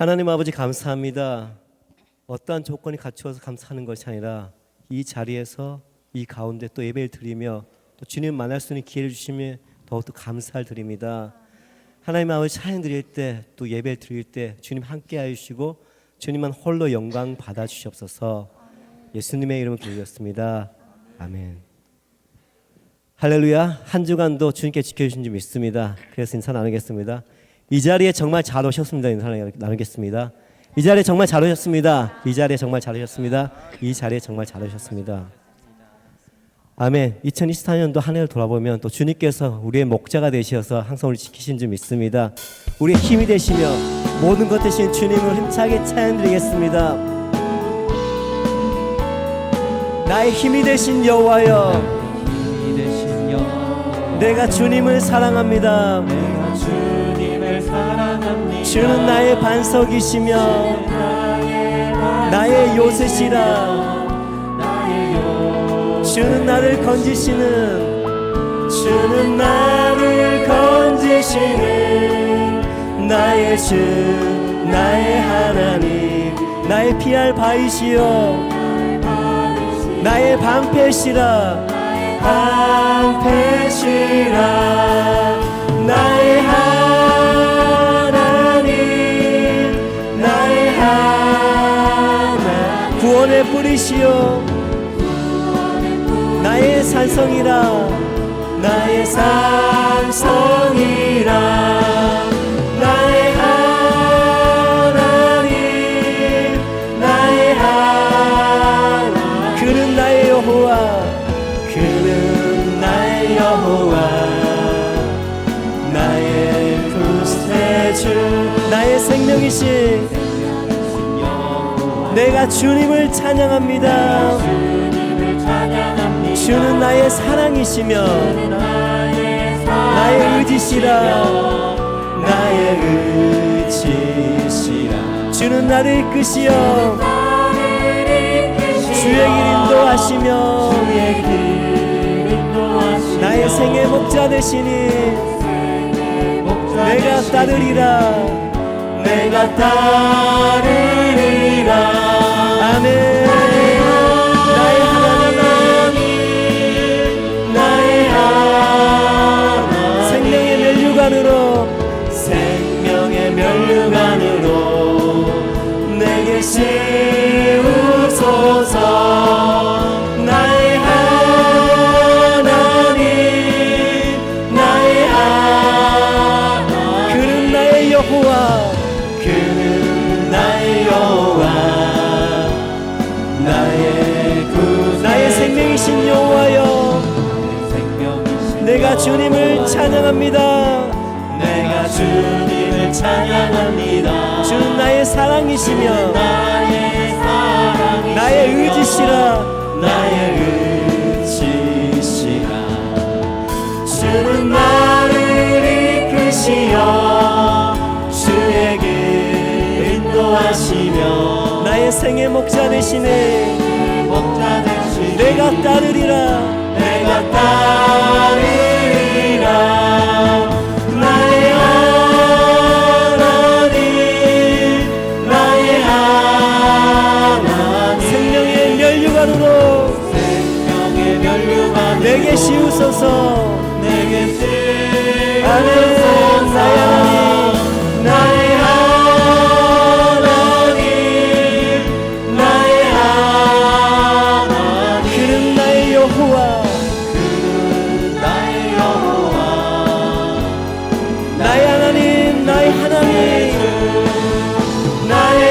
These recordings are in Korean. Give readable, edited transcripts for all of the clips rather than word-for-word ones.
하나님 아버지 감사합니다. 어떠한 조건이 갖추어서 감사하는 것이 아니라 이 자리에서 이 가운데 또 예배를 드리며 또 주님 만날 수 있는 기회를 주시며 더욱더 감사를 드립니다. 하나님 아버지 찬양 드릴 때 또 예배 드릴 때 주님 함께 하시고 주님만 홀로 영광 받아 주시옵소서. 예수님의 이름으로 기도드렸습니다. 아멘. 할렐루야. 한 주간도 주님께 지켜주신 줄 믿습니다. 그래서 인사 나누겠습니다. 이 자리에 정말 잘 오셨습니다. 인사 나누겠습니다. 이 자리에 정말 잘 오셨습니다. 이 자리에 정말 잘 오셨습니다. 이 자리에 정말 잘 오셨습니다. 아멘. 2024년도 한 해를 돌아보면 또 주님께서 우리의 목자가 되셔서 항상 우리 지키신 줄 믿습니다. 우리의 힘이 되시며 모든 것 되신 주님을 힘차게 찬양드리겠습니다. 나의 힘이 되신 여호와여, 내가 주님을 사랑합니다. 내가 주님을 사랑합니다. 주는 나의 반석이시며 나의 요새시라. 주는 나를 건지시는, 주는 나를 건지시는 나의 주, 나의 하나님, 나의 피할 바위시여, 나의 방패시라. 방패시라. 나의 하나님, 나의 하나님, 구원의 뿌리시여, 나의 산성이라. 나의 산성이라. 나의 하나님, 나의 하나님, 그는 나의 여호와, 그는 나의 여호와, 나의 구세주, 나의 생명이신 내가 주님을 찬양합니다. 주는 나의 사랑이시며 나의 의지시라. 나의 의지시라. 주는 나를 이끄시어 주의 길 인도하시며 나의 생의 목자 되시니 내가 따르리라. 내가 따르리라. 아멘. 생명의 멸류관으로 내게 씌우소서. 나의 하나님, 나의 하나님, 그는 나의 여호와, 그는 나의 여호와, 나의 생명이신 여호와여, 내가 주님을 찬양합니다. 내가 주님을 찬양합니다. 주는 나의 사랑이시며 나의 의지시라. 나의 의지시라. 주는 나를 이끄시어 주의 길 인도하시며 나의 생의 목자 되시네. 내가 따르리라. 내가 따르리라. 내게 씌우소서. 내게 씌우소서. 아멘. 나의 하나님, 나의 하나님, 그는 나의 여호와, 그는 나의 여호와, 나의 하나님, 나의 하나님, 나의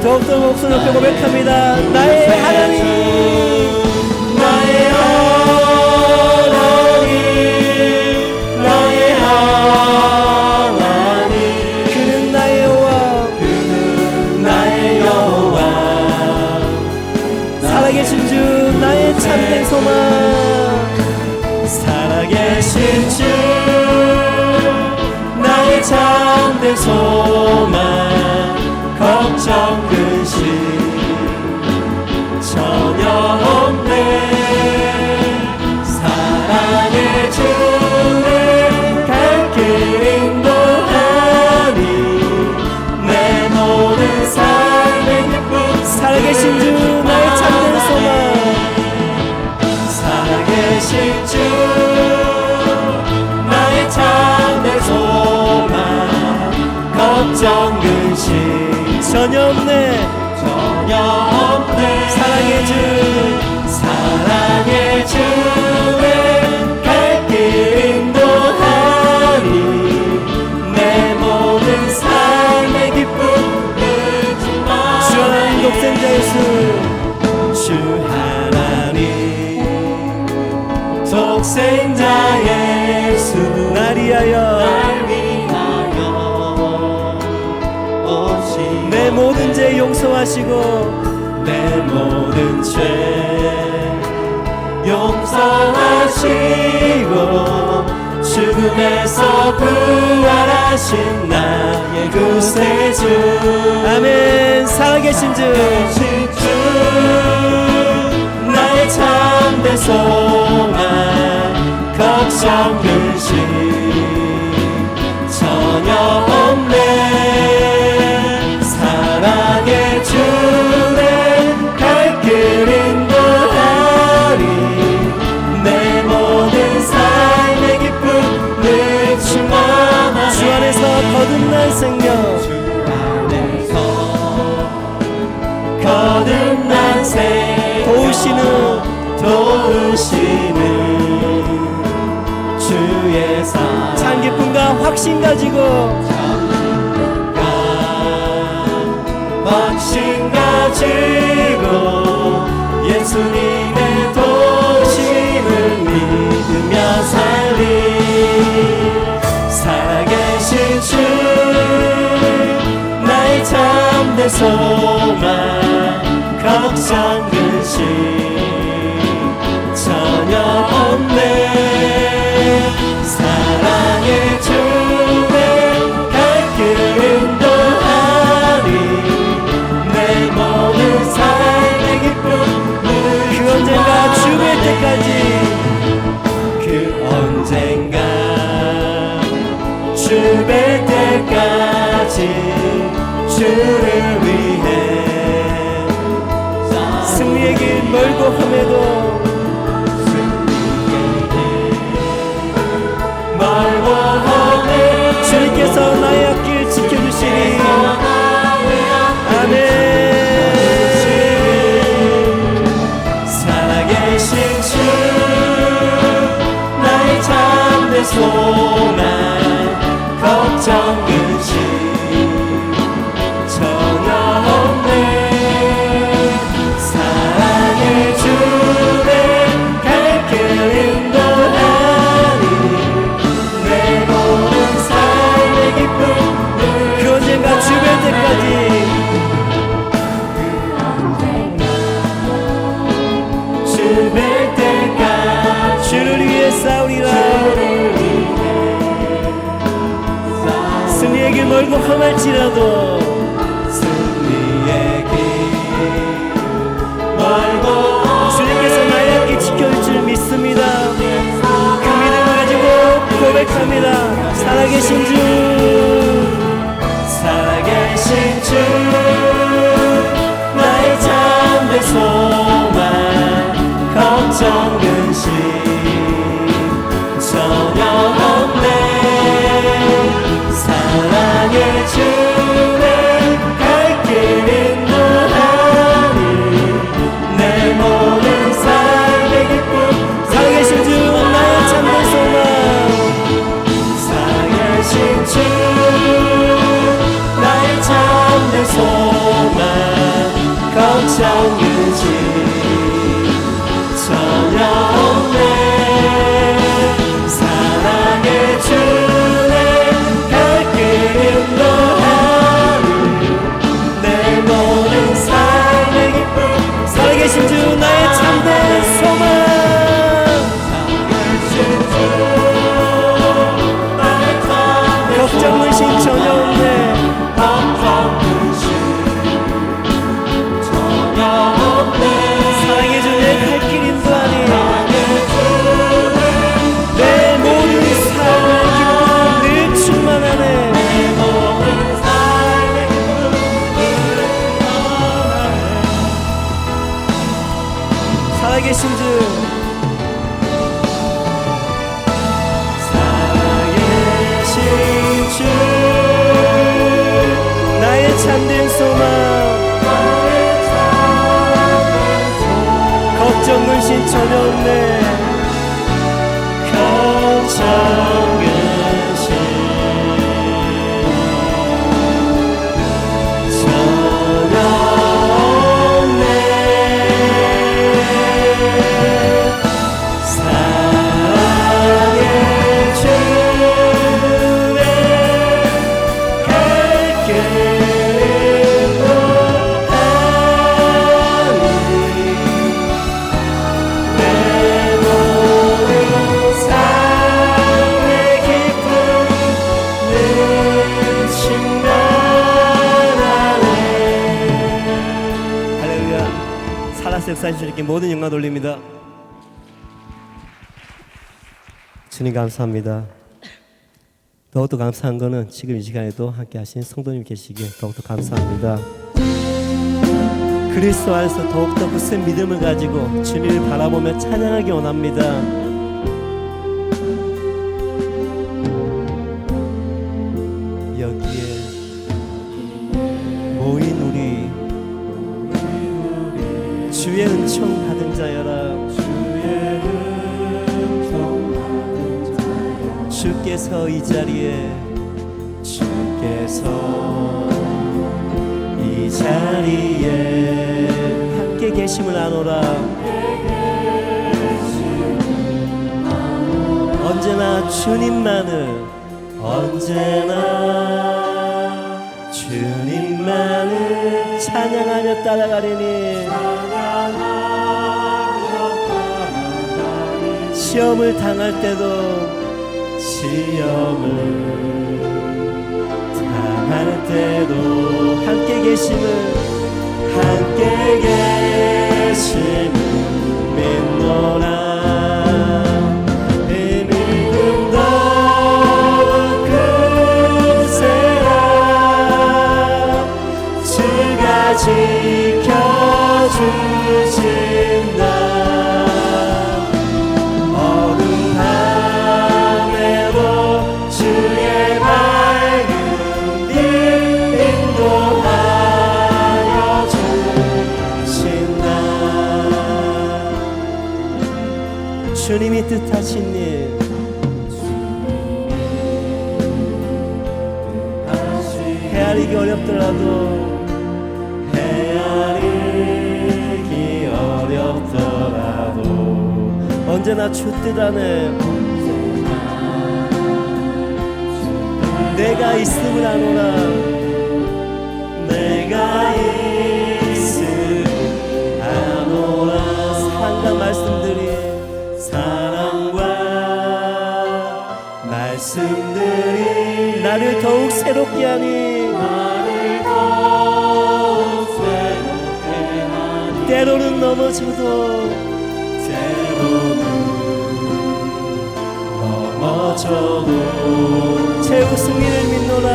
더욱더 목소리 높여 고백합니다. 나의 하나님, 나의 하나님, 나의 하나님, 그는 나의 여호와, 그는 나의 여호와, 살아계신 주, 나의 참된 소망, 살아계신 주, 나의 참된 소망, 걱정 근심 전혀 없네. 전혀 없네. 사랑의 주 사랑의 주에 갈 길 인도하리. 내 모든 삶의 기쁨을 주 하나님 독생자 예수 주 하나님 독생자 예수 날 위하여 오시고 내 모든 죄 용서하시고 내 모든 죄 용서하시고 죽음에서 부활하신 나의 구세주 아멘. 살아계신 주 나의 참된 소망 걱정 근심 전혀 없네. 사랑의 주에 갈 길 인도하리. 내 모든 삶의 기쁨을 충만하네. 주 안에서 거듭난 생명 주 안에서 거듭난 생명 도우시는 주의 사랑 참 기쁨과 확신 가지고 확신 가지고 예수님의 도심을 믿으며 살리. 살아계신 주 나의 참된 소망 걱정 근심 전혀 없네. 사랑의 주에 갈 길 인도하리. 내 모든 삶의 기쁨을 그 언젠가 죽을 때까지 그 언젠가 주뵐 때까지 주를 위해 승리의 길 멀고 험해도 멀고 험해 주님께서 나의 앞길 지켜주시니 아멘. 살아계신 주 나의 참된 소망 걱정 근심 전혀 없네. 사랑의 주에 갈 길 인도하리. 내 모든 삶의 기쁨을 그 언젠가 죽을 때까지 주뵐 때까지 주를 위해 싸우리라. 승리의 길 멀고 험할지라도 승리의 길 멀고 주님께서 나의 앞길 지켜줄 줄 믿습니다. 그 믿음을 가지고 고백합니다. 살아계신 주 살아계신 주 나의 참된 소망 걱정 근심 전혀 없네. 사랑의 주에 갈 길 인도하리. 내 모든 삶의 기쁨 살아계신 주 나의 참된 소망 살아계신 주 나의 참된 소망 걱정 근심 전혀 없네. 사랑의 주에 갈 길 인도하리. 내 모든 삶의 기쁨 살아계신 주 나의 참된 소망 걱정 근심 전혀 없네. 사랑의 주 내 갈 길 인도하니 내 모든 삶의 기쁨 늘 충만하네. 살아계신 주 살아계신 주 나의 참된 소망 걱정 근심 전혀 없네 걱정 근심 전혀 없네 사랑의 주님 갈 길로 하니 내 모든 삶의 기쁨 늘 충만하네. 할렐루야. 살아서 역사하신 주님께 모든 영광 돌립니다. 주님 감사합니다. 더욱더 감사한 거는 지금 이 시간에도 함께 하신 성도님 계시기에 더욱더 감사합니다. 그리스도 안에서 더욱더 굳은 믿음을 가지고 주님을 바라보며 찬양하기 원합니다. 여기에 모인 우리 주의 은총 받은 자여라. 주께서 이 자리에 함께 계심을 아노라. 언제나 주님만을 찬양하며 따라가리니 시험을 당할 때도 함께 계심을 믿노라. 이 믿음 더욱 크세라. 주가 지켜주신다. 어둠 밤에도 주의 밝은 빛 인도하여 주신다. 주님이 뜻하신 일 헤아리기 어렵더라도 언제나 주 뜻 안에 내가 있음을 아노라. 사랑과 말씀들이 나를 더욱 새롭게 하니 때로는 넘어져도 제 웃음이를 믿노라.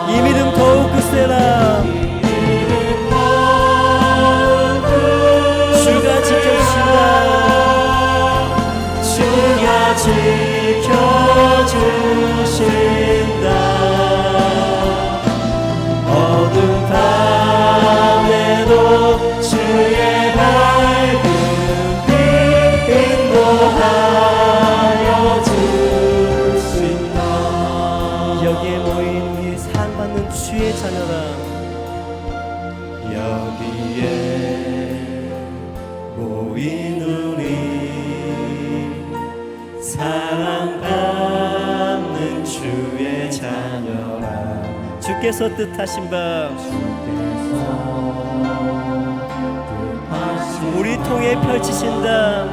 이 믿음 더욱 굳세라. 주가 지켜주신다. 주가 지켜주신다. 어둠 밤에도 주의 밝은 빛 인도하여 주신다. 여기에 모인 우리 사랑받는 주의 자녀라. 여기에 모인 우리 사랑받는 주의 자녀라. 주께서 뜻하신 바 우리 통해 펼치신다.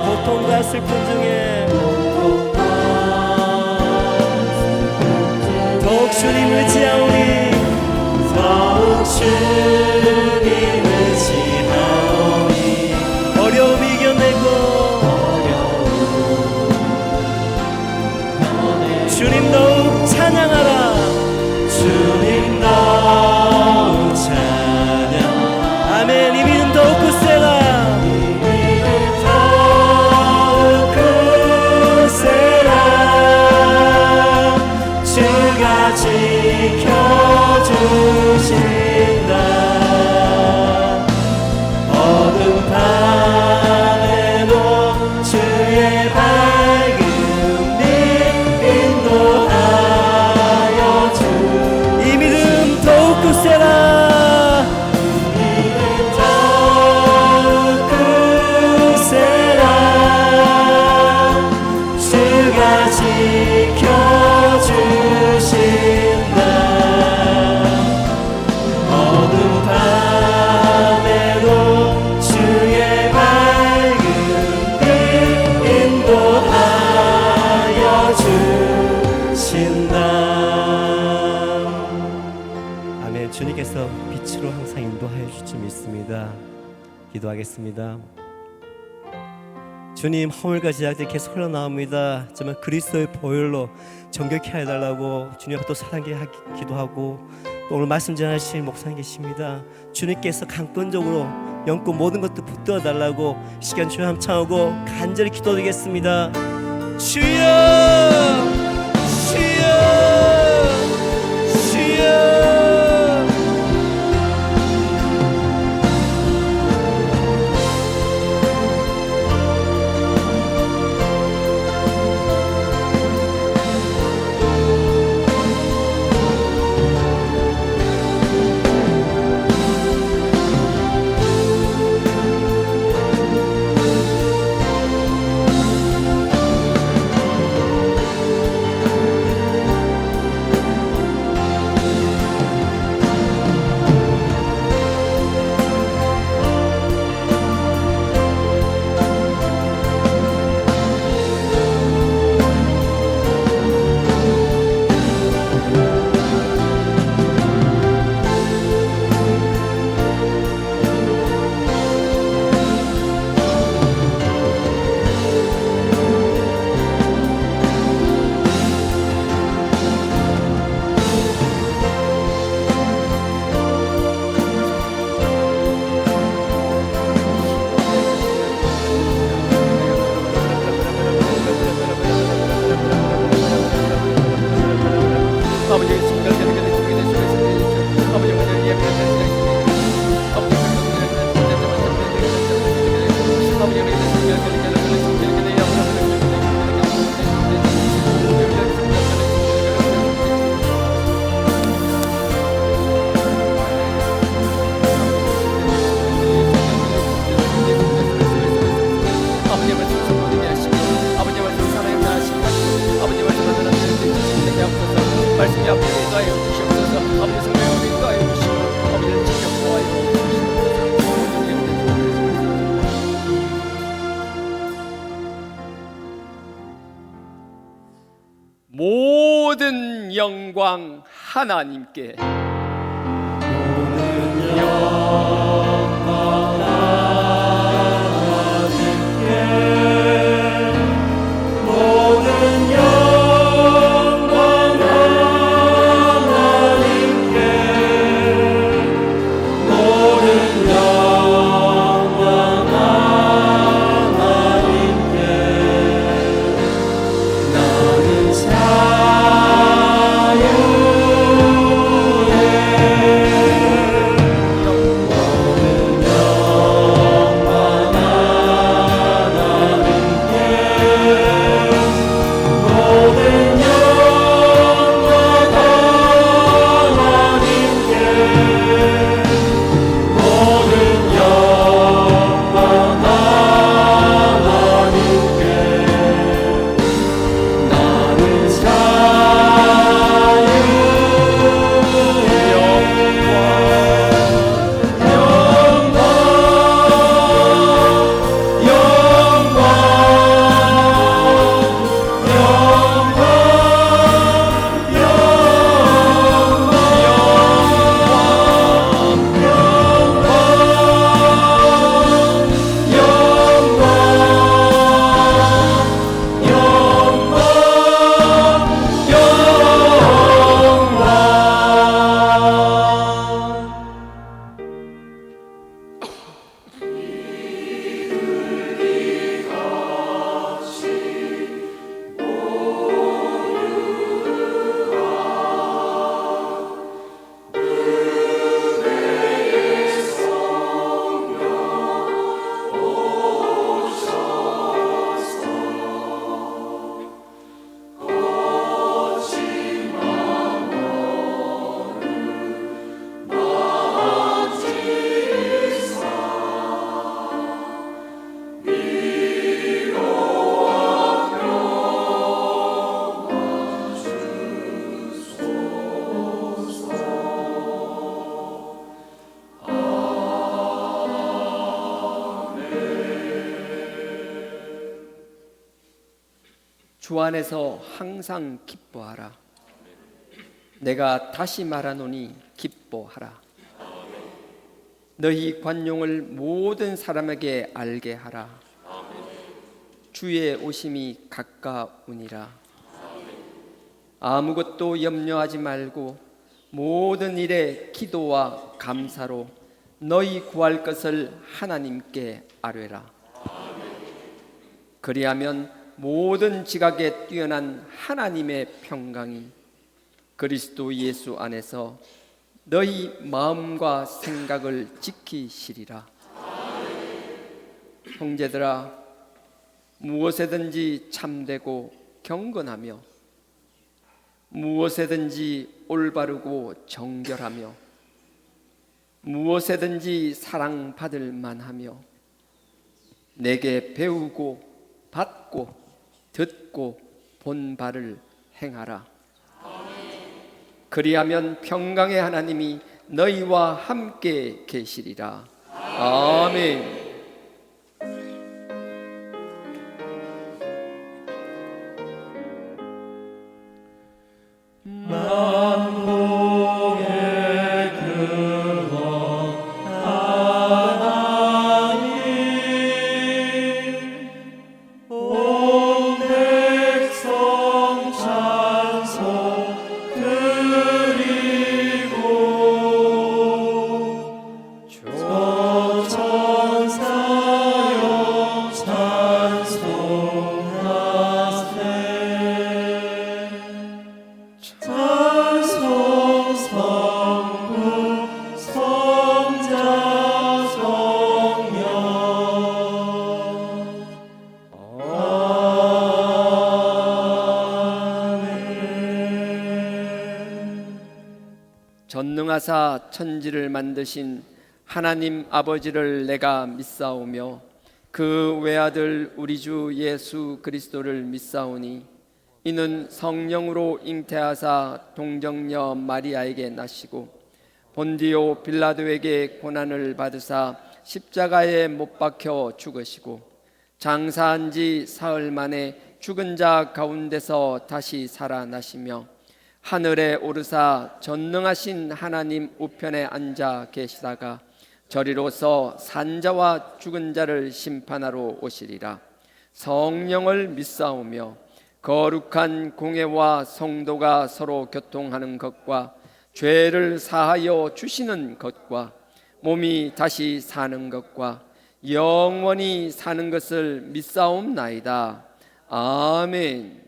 고통과 슬픔 중에 더욱 주님을 의지하오니 어려움 이겨내고 주님 더욱 찬양하라. 아멘. 이 믿음 더욱 굳세라. 주가 지켜주신다. 어둠 밤에도 주의 밝은 빛 인도하여 주. 이 믿음 더욱 굳세라. 지켜주신다. 어둠 밤에도 주의 밝은 빛 인도하여 주신다. 아멘. 주님께서 빛으로 항상 인도하여 주실 줄 믿습니다. 기도하겠습니다. 주님, 허물과 제약들이 계속 흘러나옵니다. 정말 그리스도의 보혈로 정결케 해달라고 주님 앞에 또 사랑하게 기도하고, 또 오늘 말씀 전하실 목사님 계십니다. 주님께서 강권적으로 영권 모든 것도 붙들어 달라고 시간 주여 함청하고 간절히 기도드리겠습니다. 주여, 주여, 주여. 말씀이 앞에 인도하여 주시옵소서. 아버지 성령을 인도하여 주시고 아버지를 지켜 보호하여 주시옵소서. 모든 영광 하나님께. 자유의 주 안에서 항상 기뻐하라. 내가 다시 말하노니 기뻐하라. 너희 관용을 모든 사람에게 알게 하라. 주의 오심이 가까우니라. 아무것도 염려하지 말고 모든 일에 기도와 감사로 너희 구할 것을 하나님께 아뢰라. 그리하면 모든 지각에 뛰어난 하나님의 평강이 그리스도 예수 안에서 너희 마음과 생각을 지키시리라. 형제들아, 무엇에든지 참되고 경건하며 무엇에든지 올바르고 정결하며 무엇에든지 사랑받을 만하며 내게 배우고 받고 듣고 본 바를 행하라. 그리하면 평강의 하나님이 너희와 함께 계시리라. 아멘. 전능하사 천지를 만드신 하나님 아버지를 내가 믿사오며 그 외아들 우리 주 예수 그리스도를 믿사오니 이는 성령으로 잉태하사 동정녀 마리아에게 나시고 본디오 빌라도에게 고난을 받으사 십자가에 못 박혀 죽으시고 장사한 지 사흘 만에 죽은 자 가운데서 다시 살아나시며 하늘에 오르사 전능하신 하나님 우편에 앉아 계시다가 저리로서 산자와 죽은 자를 심판하러 오시리라. 성령을 믿사오며 거룩한 공회와 성도가 서로 교통하는 것과 죄를 사하여 주시는 것과 몸이 다시 사는 것과 영원히 사는 것을 믿사옵나이다. 아멘.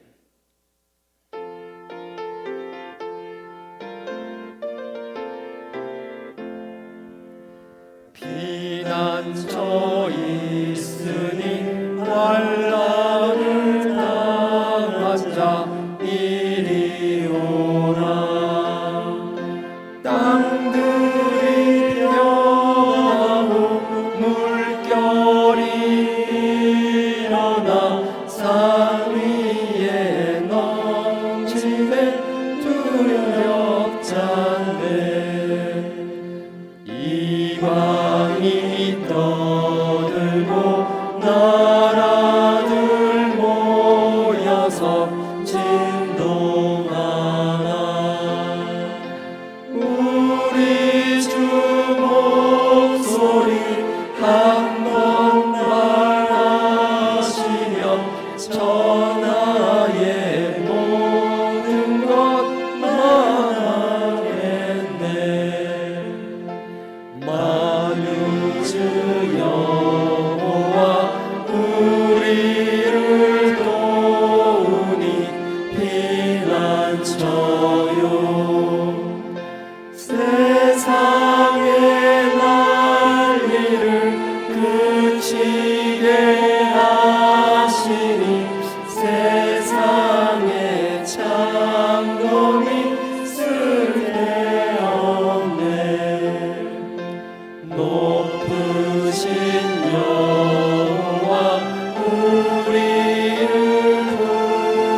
피난처 있으니 환난을 당한 자 이리 오라. 땅들이 변하고 물결이 일어나 산 위에 넘치네 두렵잖네. 이방이 떠들고 나라들 모여서 진동하나. 우리 주 목소리 한번 말하시면 천하의 모든 것 망하겠네. 만유주 여호와 우리를 도우니 피난처요. 세상의 난리를 그치게 하시니 세상의 창검이 쓸데없네. 높으신 여호와 우리를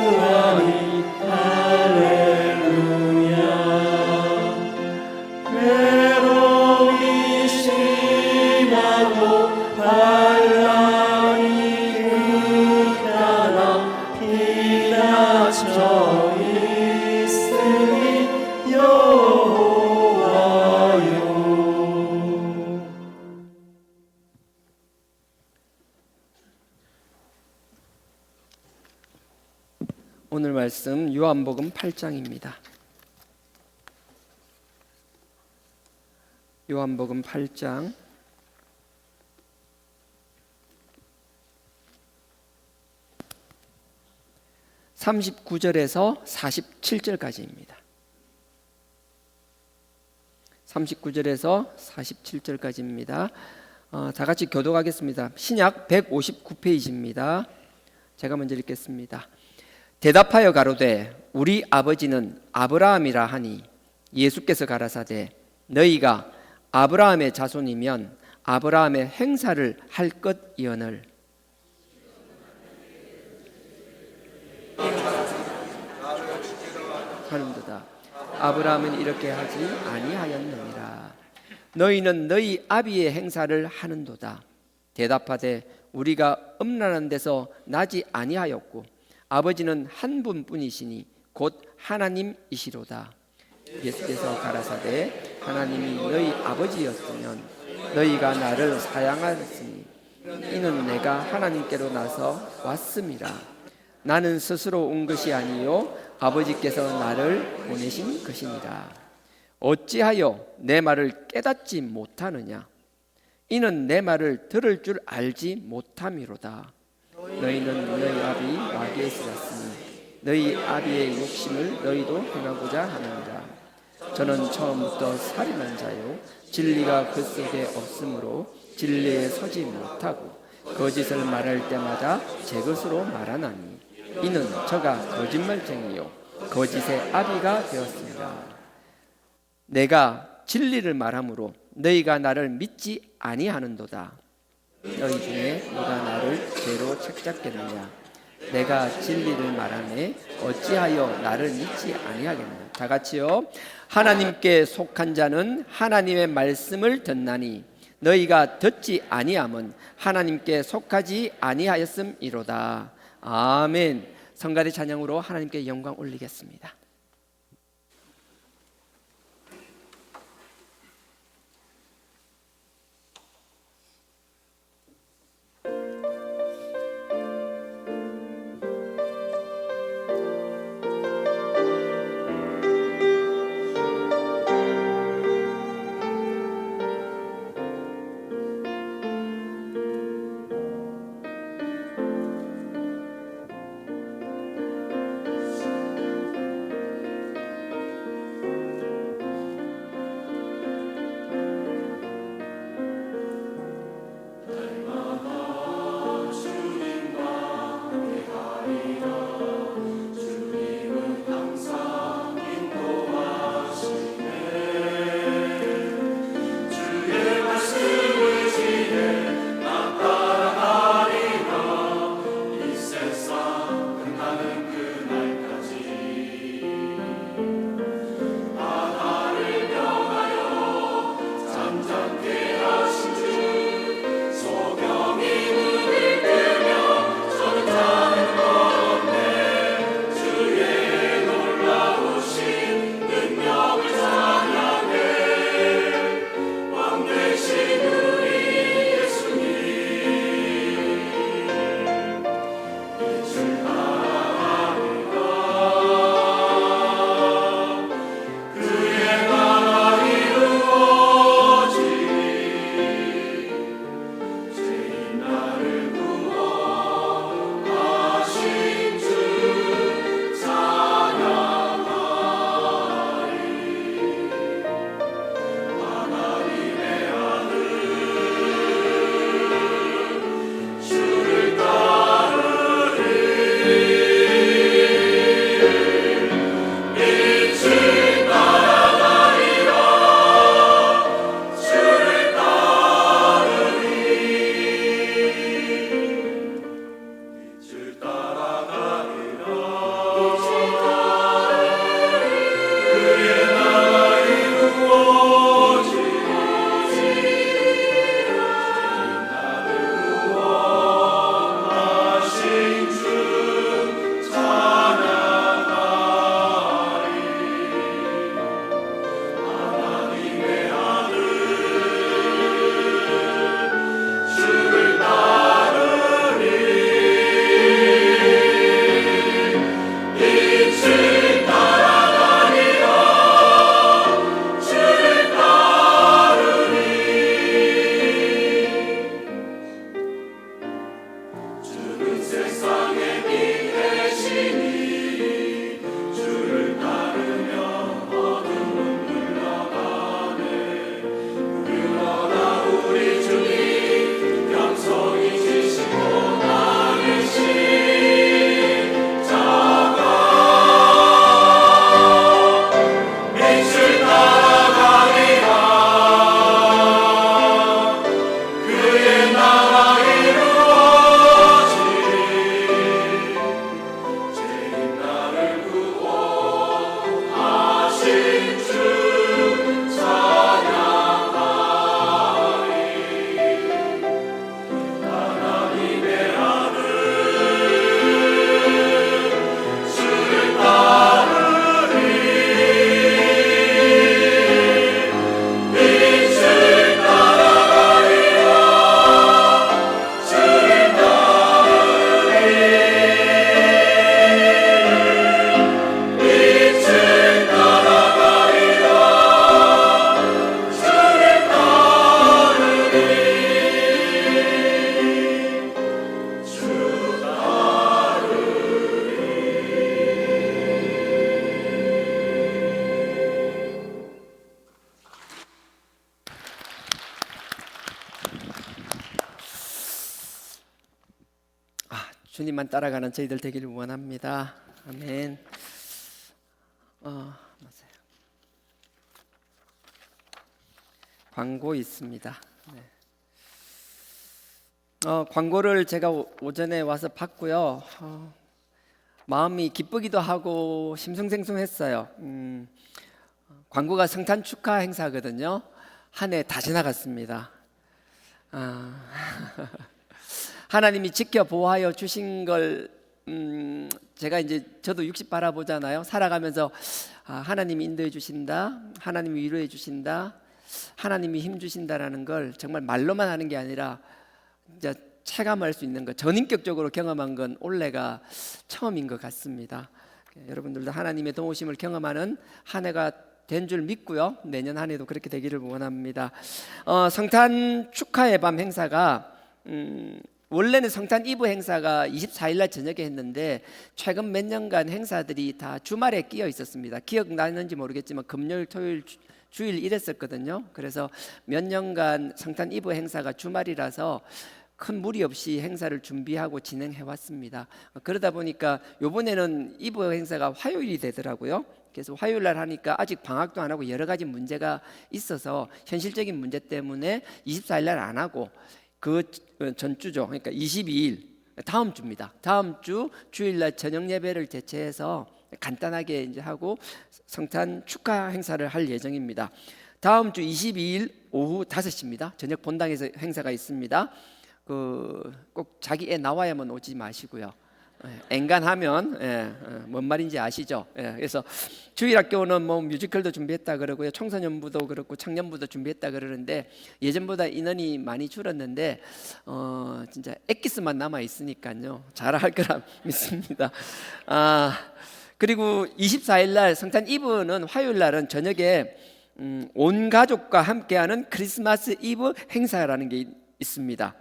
구하니 할렐루야. 말씀 요한복음 8장입니다. 요한복음 8장 39절에서 47절까지입니다. 39절에서 47절까지입니다. 다 같이 교독하겠습니다. 신약 159페이지입니다. 제가 먼저 읽겠습니다. 대답하여 가로되 우리 아버지는 아브라함이라 하니 예수께서 가라사대 너희가 아브라함의 자손이면 아브라함의 행사를 할 것이언을 하는도다. 아브라함은 이렇게 하지 아니하였느니라. 너희는 너희 아비의 행사를 하는도다. 대답하되 우리가 음란한 데서 나지 아니하였고 아버지는 한 분뿐이시니 곧 하나님이시로다. 예수께서 가라사대 하나님이 너희 아버지였으면 너희가 나를 사랑하였으니 이는 내가 하나님께로 나서 왔음이라. 나는 스스로 온 것이 아니요 아버지께서 나를 보내신 것이니라. 어찌하여 내 말을 깨닫지 못하느냐? 이는 내 말을 들을 줄 알지 못함이로다. 너희는 너희 아비 마귀에 쓰였으니 너희 아비의 욕심을 너희도 행하고자 하느니라. 저는 처음부터 살인한 자요 진리가 그 속에 없으므로 진리에 서지 못하고 거짓을 말할 때마다 제 것으로 말하나니 이는 저가 거짓말쟁이요 거짓의 아비가 되었습니다. 내가 진리를 말함으로 너희가 나를 믿지 아니하는도다. 너희 중에 누가 나를 죄로 책잡겠느냐? 내가 진리를 말하매 어찌하여 나를 믿지 아니하겠느냐? 다 같이요. 하나님께 속한 자는 하나님의 말씀을 듣나니 너희가 듣지 아니함은 하나님께 속하지 아니하였음이로다. 아멘. 성가대 찬양으로 하나님께 영광 올리겠습니다. 주님만 따라가는 저희들 되기를 원합니다. 아멘. 맞아요. 광고 있습니다. 네. 광고를 제가 오전에 와서 봤고요. 마음이 기쁘기도 하고 심승생숭했어요. 광고가 성탄 축하 행사거든요. 한 해 다 지나갔습니다. 하나님이 지켜 보호하여 주신 걸 제가 이제 저도 60 바라보잖아요. 살아가면서 하나님이 인도해 주신다, 하나님이 위로해 주신다, 하나님이 힘 주신다라는 걸 정말 말로만 하는 게 아니라 이제 체감할 수 있는 것, 전인격적으로 경험한 건 올해가 처음인 것 같습니다. 여러분들도 하나님의 도우심을 경험하는 한 해가 된 줄 믿고요. 내년 한 해도 그렇게 되기를 원합니다. 성탄 축하의 밤 행사가 원래는 성탄 이브 행사가 24일 날 저녁에 했는데 최근 몇 년간 행사들이 다 주말에 끼어 있었습니다. 기억나는지 모르겠지만 금요일, 토요일, 주일 이랬었거든요. 그래서 몇 년간 성탄 이브 행사가 주말이라서 큰 무리 없이 행사를 준비하고 진행해 왔습니다. 그러다 보니까 이번에는 이브 행사가 화요일이 되더라고요. 그래서 화요일 날 하니까 아직 방학도 안 하고 여러 가지 문제가 있어서 현실적인 문제 때문에 24일 날 안 하고 그 전주죠. 그러니까 22일 다음 주입니다. 다음 주 주일 날 저녁 예배를 대체해서 간단하게 이제 하고 성탄 축하 행사를 할 예정입니다. 다음 주 22일 오후 5시입니다. 저녁 본당에서 행사가 있습니다. 꼭 자기 애 나와야만 오지 마시고요. 엔간하면 뭔 말인지 아시죠? 그래서 주일학교는 뭐 뮤지컬도 준비했다 그러고요, 청소년부도 그렇고 청년부도 준비했다 그러는데 예전보다 인원이 많이 줄었는데 진짜 엑기스만 남아 있으니까요 잘할 거라 믿습니다. 그리고 24일 날 성탄 이브는 화요일 날은 저녁에 온 가족과 함께하는 크리스마스 이브 행사라는 게 있습니다.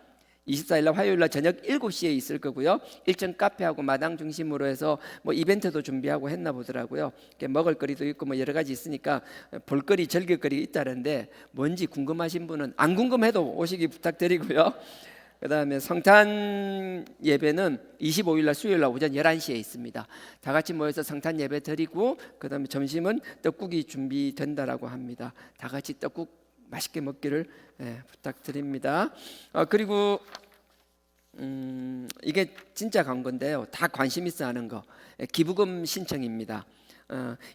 24일 날 화요일 날 저녁 7시에 있을 거고요. 1층 카페하고 마당 중심으로 해서 뭐 이벤트도 준비하고 했나 보더라고요. 먹을거리도 있고 뭐 여러 가지 있으니까 볼거리, 즐길거리 있다는데 뭔지 궁금하신 분은 안 궁금해도 오시기 부탁드리고요. 그다음에 성탄 예배는 25일 날 수요일 날 오전 11시에 있습니다. 다 같이 모여서 성탄 예배 드리고 그다음에 점심은 떡국이 준비된다라고 합니다. 다 같이 떡국 맛있게 먹기를 부탁드립니다. 그리고 이게 진짜 광고인데요. 다 관심 있어 하는 거 기부금 신청입니다.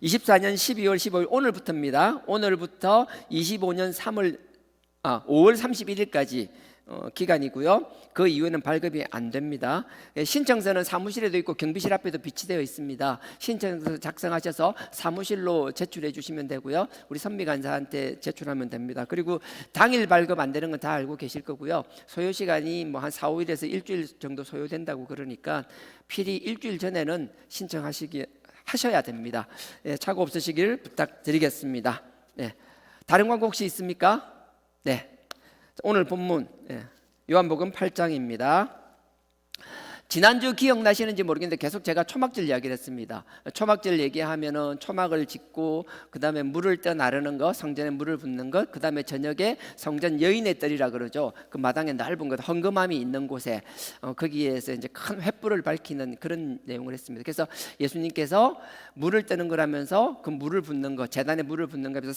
24년 12월 15일 오늘부터입니다. 오늘부터 25년 5월 31일까지 기간이고요. 그 이후에는 발급이 안 됩니다. 신청서는 사무실에도 있고 경비실 앞에도 비치되어 있습니다. 신청서 작성하셔서 사무실로 제출해 주시면 되고요. 우리 선미간사한테 제출하면 됩니다. 그리고 당일 발급 안 되는 건 다 알고 계실 거고요. 소요 시간이 뭐 한 4, 5일에서 일주일 정도 소요된다고 그러니까 필히 일주일 전에는 하셔야 됩니다. 착오 없으시길 부탁드리겠습니다. 다른 광고 혹시 있습니까? 네. 오늘 본문 요한복음 8장입니다. 지난주 기억나시는지 모르겠는데 계속 제가 초막절 이야기를 했습니다. 초막절 얘기하면은 초막을 짓고 그 다음에 물을 떠 나르는 것, 성전에 물을 붓는 것, 그 다음에 저녁에 성전 여인의 뜰이라 그러죠. 그 마당에 넓은 곳, 헌금함이 있는 곳에 거기에서 이제 큰 횃불을 밝히는 그런 내용을 했습니다. 그래서 예수님께서 물을 뜨는 거라면서 그 물을 붓는 것, 제단에 물을 붓는 거에서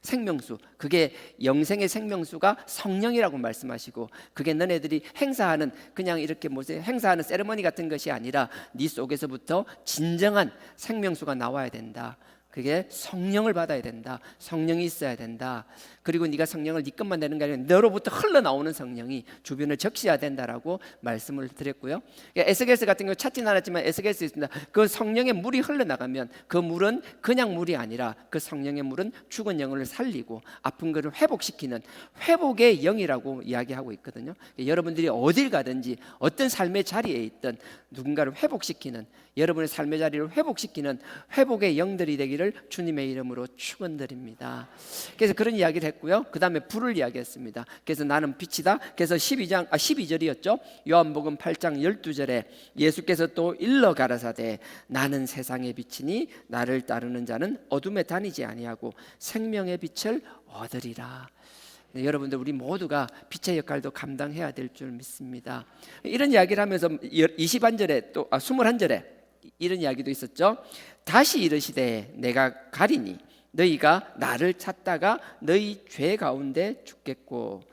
생명수, 그게 영생의 생명수가 성령이라고 말씀하시고 그게 너네들이 행사하는 그냥 이렇게 행사하는 세레머니 같은 것이 아니라 네 속에서부터 진정한 생명수가 나와야 된다. 그게 성령을 받아야 된다. 성령이 있어야 된다. 그리고 네가 성령을 네 것만 내는 게 아니라 너로부터 흘러나오는 성령이 주변을 적시해야 된다라고 말씀을 드렸고요. 에스겔서 같은 경우 찾진 않았지만 에스겔서 있습니다. 그 성령의 물이 흘러나가면 그 물은 그냥 물이 아니라 그 성령의 물은 죽은 영을 살리고 아픈 것을 회복시키는 회복의 영이라고 이야기하고 있거든요. 여러분들이 어딜 가든지 어떤 삶의 자리에 있든 누군가를 회복시키는, 여러분의 삶의 자리를 회복시키는 회복의 영들이 되기를 주님의 이름으로 축원드립니다. 그래서 그런 이야기를 했고요. 그 다음에 불을 이야기했습니다. 그래서 나는 빛이다. 그래서 12절이었죠. 요한복음 8장 12절에 예수께서 또 일러 가라사대 나는 세상의 빛이니 나를 따르는 자는 어둠에 다니지 아니하고 생명의 빛을 얻으리라. 여러분들 우리 모두가 빛의 역할도 감당해야 될 줄 믿습니다. 이런 이야기를 하면서 21절에 또 21절에 이런 이야기도 있었죠. 다시 이르시되 내가 가리니 너희가 나를 찾다가 너희 죄 가운데 죽겠고.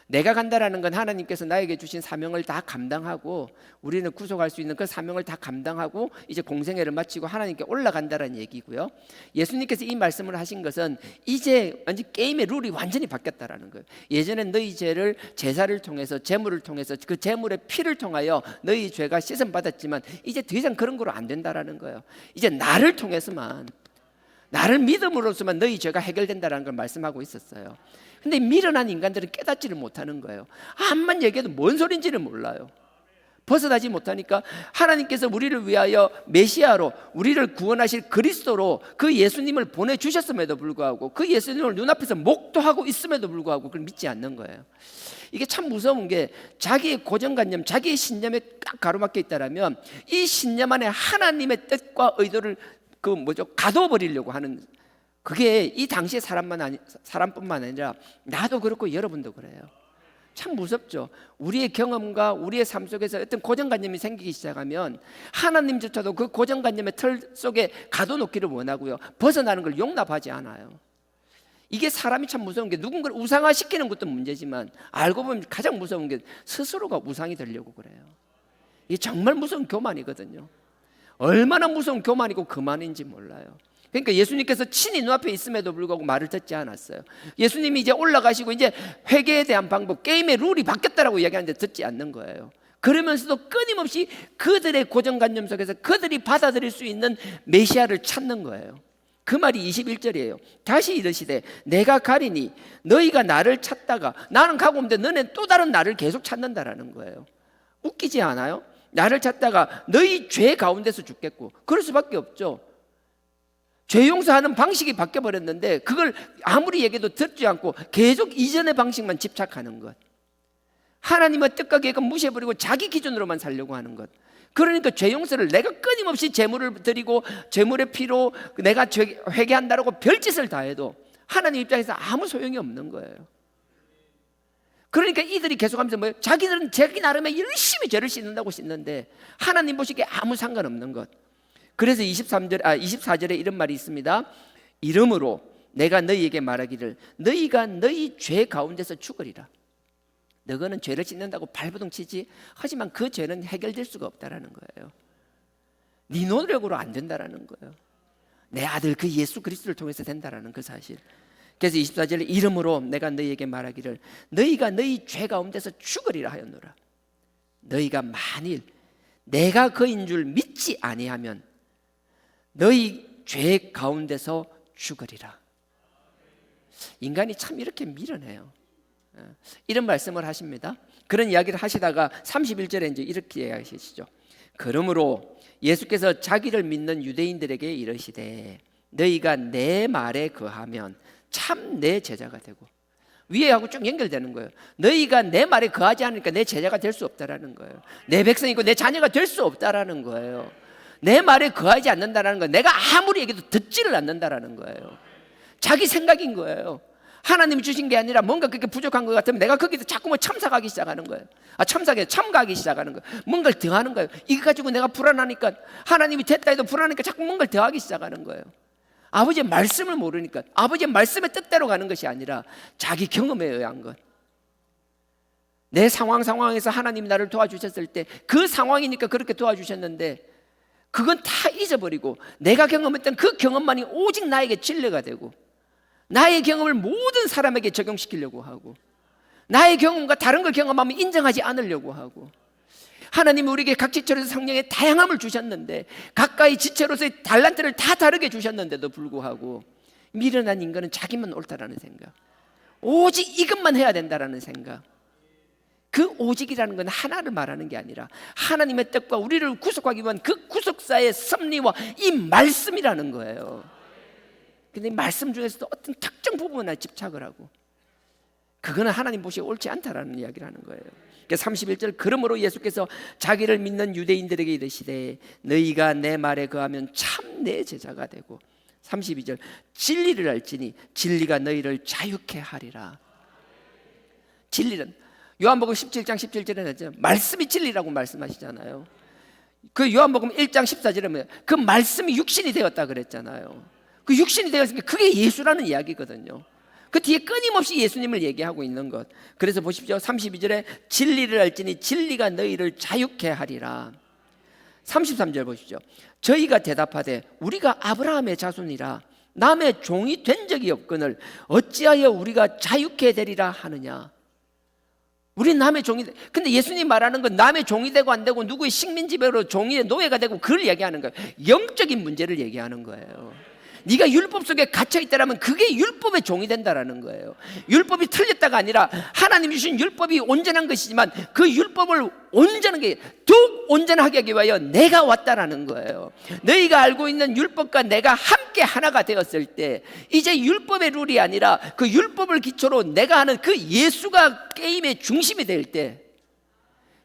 내가 간다라는 건 하나님께서 나에게 주신 사명을 다 감당하고 우리는 구속할 수 있는 그 사명을 다 감당하고 이제 공생애를 마치고 하나님께 올라간다라는 얘기고요. 예수님께서 이 말씀을 하신 것은 이제 완전 게임의 룰이 완전히 바뀌었다라는 거예요. 예전엔 너희 죄를 제사를 통해서 제물을 통해서 그 제물의 피를 통하여 너희 죄가 씻음 받았지만 이제 더 이상 그런 거로 안 된다라는 거예요. 이제 나를 통해서만, 나를 믿음으로서만 너희 죄가 해결된다라는 걸 말씀하고 있었어요. 근데 미련한 인간들은 깨닫지를 못하는 거예요. 암만 얘기해도 뭔 소린지를 몰라요. 벗어나지 못하니까 하나님께서 우리를 위하여 메시아로 우리를 구원하실 그리스도로 그 예수님을 보내주셨음에도 불구하고 그 예수님을 눈앞에서 목도하고 있음에도 불구하고 그걸 믿지 않는 거예요. 이게 참 무서운 게 자기의 고정관념, 자기의 신념에 딱 가로막혀 있다라면 이 신념 안에 하나님의 뜻과 의도를 가둬버리려고 하는, 그게 이 당시의 사람뿐만 아니라 나도 그렇고 여러분도 그래요. 참 무섭죠. 우리의 경험과 우리의 삶 속에서 어떤 고정관념이 생기기 시작하면 하나님조차도 그 고정관념의 틀 속에 가둬놓기를 원하고요, 벗어나는 걸 용납하지 않아요. 이게 사람이 참 무서운 게 누군가를 우상화시키는 것도 문제지만 알고 보면 가장 무서운 게 스스로가 우상이 되려고 그래요. 이게 정말 무서운 교만이거든요. 얼마나 무서운 교만이고 그만인지 몰라요. 그러니까 예수님께서 친히 눈앞에 있음에도 불구하고 말을 듣지 않았어요. 예수님이 이제 올라가시고 이제 회개에 대한 방법, 게임의 룰이 바뀌었다라고 이야기하는데 듣지 않는 거예요. 그러면서도 끊임없이 그들의 고정관념 속에서 그들이 받아들일 수 있는 메시아를 찾는 거예요. 그 말이 21절이에요. 다시 이르시되 내가 가리니 너희가 나를 찾다가, 나는 가고 오는데 너네 또 다른 나를 계속 찾는다라는 거예요. 웃기지 않아요? 나를 찾다가 너희 죄 가운데서 죽겠고. 그럴 수밖에 없죠. 죄 용서하는 방식이 바뀌어버렸는데 그걸 아무리 얘기해도 듣지 않고 계속 이전의 방식만 집착하는 것, 하나님의 뜻과 계획을 무시해버리고 자기 기준으로만 살려고 하는 것. 그러니까 죄 용서를 내가 끊임없이 제물을 드리고 제물의 피로 내가 회개한다라고 별짓을 다 해도 하나님 입장에서 아무 소용이 없는 거예요. 그러니까 이들이 계속하면서 뭐예요? 자기들은 자기 나름의 열심히 죄를 씻는다고 씻는데 하나님 보시기에 아무 상관없는 것. 그래서 24절에 이런 말이 있습니다. 이러므로 내가 너희에게 말하기를 너희가 너희 죄 가운데서 죽으리라. 너희는 죄를 씻는다고 발버둥 치지, 하지만 그 죄는 해결될 수가 없다라는 거예요. 네 노력으로 안 된다라는 거예요. 내 아들 그 예수 그리스도를 통해서 된다라는 그 사실. 그래서 24절에 이러므로 내가 너희에게 말하기를 너희가 너희 죄 가운데서 죽으리라 하였노라. 너희가 만일 내가 그인 줄 믿지 아니하면 너희 죄 가운데서 죽으리라. 인간이 참 이렇게 미련해요. 이런 말씀을 하십니다. 그런 이야기를 하시다가 31절에 이제 이렇게 이야기하시죠. 그러므로 예수께서 자기를 믿는 유대인들에게 이르시되 너희가 내 말에 거하면 참 내 제자가 되고, 위에하고 쭉 연결되는 거예요. 너희가 내 말에 거하지 않으니까 내 제자가 될 수 없다라는 거예요. 내 백성이고 내 자녀가 될 수 없다라는 거예요. 내 말에 거하지 않는다라는 건 내가 아무리 얘기해도 듣지를 않는다라는 거예요. 자기 생각인 거예요. 하나님이 주신 게 아니라 뭔가 그렇게 부족한 것 같으면 내가 거기서 자꾸 참석하기 시작하는 거예요. 참가하기 시작하는 거예요. 뭔가를 더하는 거예요. 이거 가지고 내가 불안하니까, 하나님이 됐다 해도 불안하니까 자꾸 뭔가를 더하기 시작하는 거예요. 아버지의 말씀을 모르니까, 아버지의 말씀의 뜻대로 가는 것이 아니라 자기 경험에 의한 것. 내 상황에서 하나님이 나를 도와주셨을 때 그 상황이니까 그렇게 도와주셨는데 그건 다 잊어버리고 내가 경험했던 그 경험만이 오직 나에게 진리가 되고 나의 경험을 모든 사람에게 적용시키려고 하고 나의 경험과 다른 걸 경험하면 인정하지 않으려고 하고, 하나님이 우리에게 각 지체로서 성령의 다양함을 주셨는데 각각의 지체로서의 달란트를 다 다르게 주셨는데도 불구하고 미련한 인간은 자기만 옳다라는 생각, 오직 이것만 해야 된다라는 생각. 그 오직이라는 건 하나를 말하는 게 아니라 하나님의 뜻과 우리를 구속하기 위한 그 구속사의 섭리와 이 말씀이라는 거예요. 근데 이 말씀 중에서도 어떤 특정 부분에 집착을 하고, 그거는 하나님 보시기에 옳지 않다라는 이야기를 하는 거예요. 31절, 그러므로 예수께서 자기를 믿는 유대인들에게 이르시되 너희가 내 말에 거하면 참 내 제자가 되고, 32절, 진리를 알지니 진리가 너희를 자유케 하리라. 진리는 요한복음 17장 17절에 나잖아요. 말씀이 진리라고 말씀하시잖아요. 그 요한복음 1장 14절에 뭐예요? 그 말씀이 육신이 되었다 그랬잖아요. 그 육신이 되었으니까 그게 예수라는 이야기거든요. 그 뒤에 끊임없이 예수님을 얘기하고 있는 것. 그래서 보십시오. 32절에 진리를 알지니 진리가 너희를 자유케 하리라. 33절 보십시오. 저희가 대답하되 우리가 아브라함의 자손이라 남의 종이 된 적이 없거늘 어찌하여 우리가 자유케 되리라 하느냐. 우리 남의 종이 근데 예수님 말하는 건 남의 종이 되고 안 되고 누구의 식민지배로 종의 노예가 되고 그걸 얘기하는 거예요. 영적인 문제를 얘기하는 거예요. 네가 율법 속에 갇혀 있다라면 그게 율법의 종이 된다라는 거예요. 율법이 틀렸다가 아니라 하나님이 주신 율법이 온전한 것이지만 그 율법을 온전하게 더욱 온전하게 하기 위하여 내가 왔다라는 거예요. 너희가 알고 있는 율법과 내가 함께 하나가 되었을 때 이제 율법의 룰이 아니라 그 율법을 기초로 내가 하는 그 예수가 게임의 중심이 될 때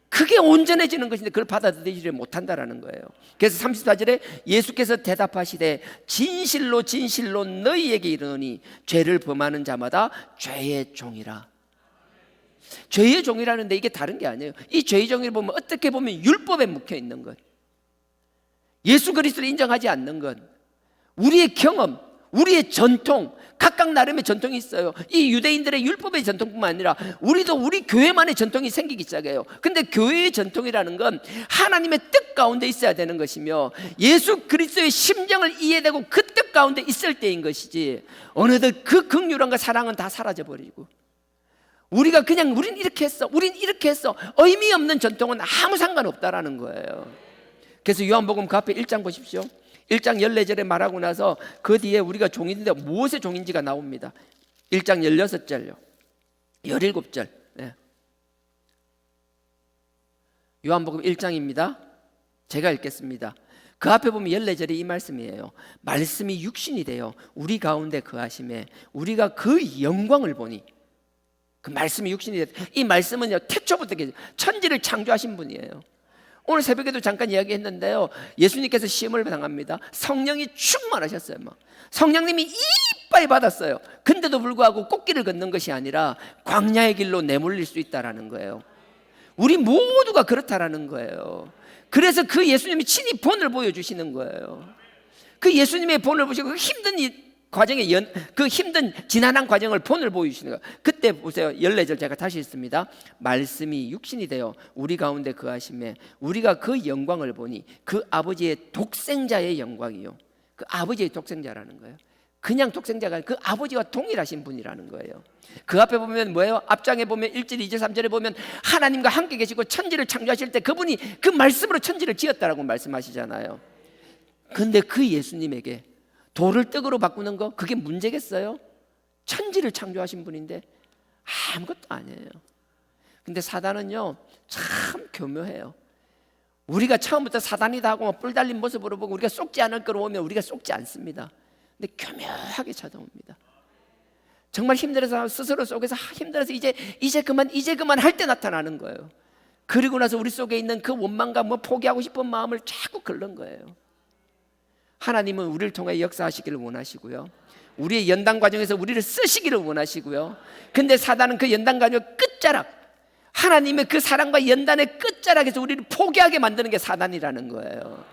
그게 온전해지는 것인데 그걸 받아들이지 못한다라는 거예요. 그래서 34절에 예수께서 대답하시되 진실로 진실로 너희에게 이르노니 죄를 범하는 자마다 죄의 종이라. 죄의 종이라는데 이게 다른 게 아니에요. 이 죄의 종이를 보면 어떻게 보면 율법에 묵혀 있는 것, 예수 그리스도를 인정하지 않는 것, 우리의 경험, 우리의 전통, 각각 나름의 전통이 있어요. 이 유대인들의 율법의 전통뿐만 아니라 우리도 우리 교회만의 전통이 생기기 시작해요. 근데 교회의 전통이라는 건 하나님의 뜻 가운데 있어야 되는 것이며 예수 그리스도의 심정을 이해되고 그 뜻 가운데 있을 때인 것이지 어느덧 그 긍휼함과 사랑은 다 사라져버리고 우리가 그냥 우린 이렇게 했어, 우린 이렇게 했어, 의미 없는 전통은 아무 상관없다라는 거예요. 그래서 요한복음 그 앞에 1장 보십시오. 1장 14절에 말하고 나서 그 뒤에 우리가 종인데 무엇의 종인지가 나옵니다. 1장 16절요 17절. 네. 요한복음 1장입니다 제가 읽겠습니다. 그 앞에 보면 14절에 이 말씀이에요. 말씀이 육신이 되어 우리 가운데 거하심에 우리가 그 영광을 보니. 그 말씀이 육신이 되어 이 말씀은요 태초부터 천지를 창조하신 분이에요. 오늘 새벽에도 잠깐 이야기했는데요. 예수님께서 시험을 당합니다. 성령이 충만하셨어요. 성령님이 이빨 받았어요. 근데도 불구하고 꽃길을 걷는 것이 아니라 광야의 길로 내몰릴 수 있다라는 거예요. 우리 모두가 그렇다라는 거예요. 그래서 그 예수님이 친히 본을 보여주시는 거예요. 그 예수님의 본을 보시고 그 힘든 그 힘든 지난한 과정을 본을 보여주시는 거예요. 그때 보세요. 14절 제가 다시 읽습니다. 말씀이 육신이 되어 우리 가운데 거하심에 우리가 그 영광을 보니 그 아버지의 독생자의 영광이요. 그 아버지의 독생자라는 거예요. 그냥 독생자가 아니라 그 아버지와 동일하신 분이라는 거예요. 그 앞에 보면 뭐예요? 앞장에 보면 1절, 2절, 3절에 보면 하나님과 함께 계시고 천지를 창조하실 때 그분이 그 말씀으로 천지를 지었다라고 말씀하시잖아요. 근데 그 예수님에게 돌을 떡으로 바꾸는 거 그게 문제겠어요? 천지를 창조하신 분인데 아무것도 아니에요. 근데 사단은요 참 교묘해요. 우리가 처음부터 사단이다 하고 뿔 달린 모습으로 보고 우리가 속지 않을 거로 오면 우리가 속지 않습니다. 근데 교묘하게 찾아옵니다. 정말 힘들어서 스스로 속에서 힘들어서 이제 그만 할 때 나타나는 거예요. 그리고 나서 우리 속에 있는 그 원망과 포기하고 싶은 마음을 자꾸 긁는 거예요. 하나님은 우리를 통해 역사하시기를 원하시고요. 우리의 연단 과정에서 우리를 쓰시기를 원하시고요. 근데 사단은 그 연단 과정의 끝자락, 하나님의 그 사랑과 연단의 끝자락에서 우리를 포기하게 만드는 게 사단이라는 거예요.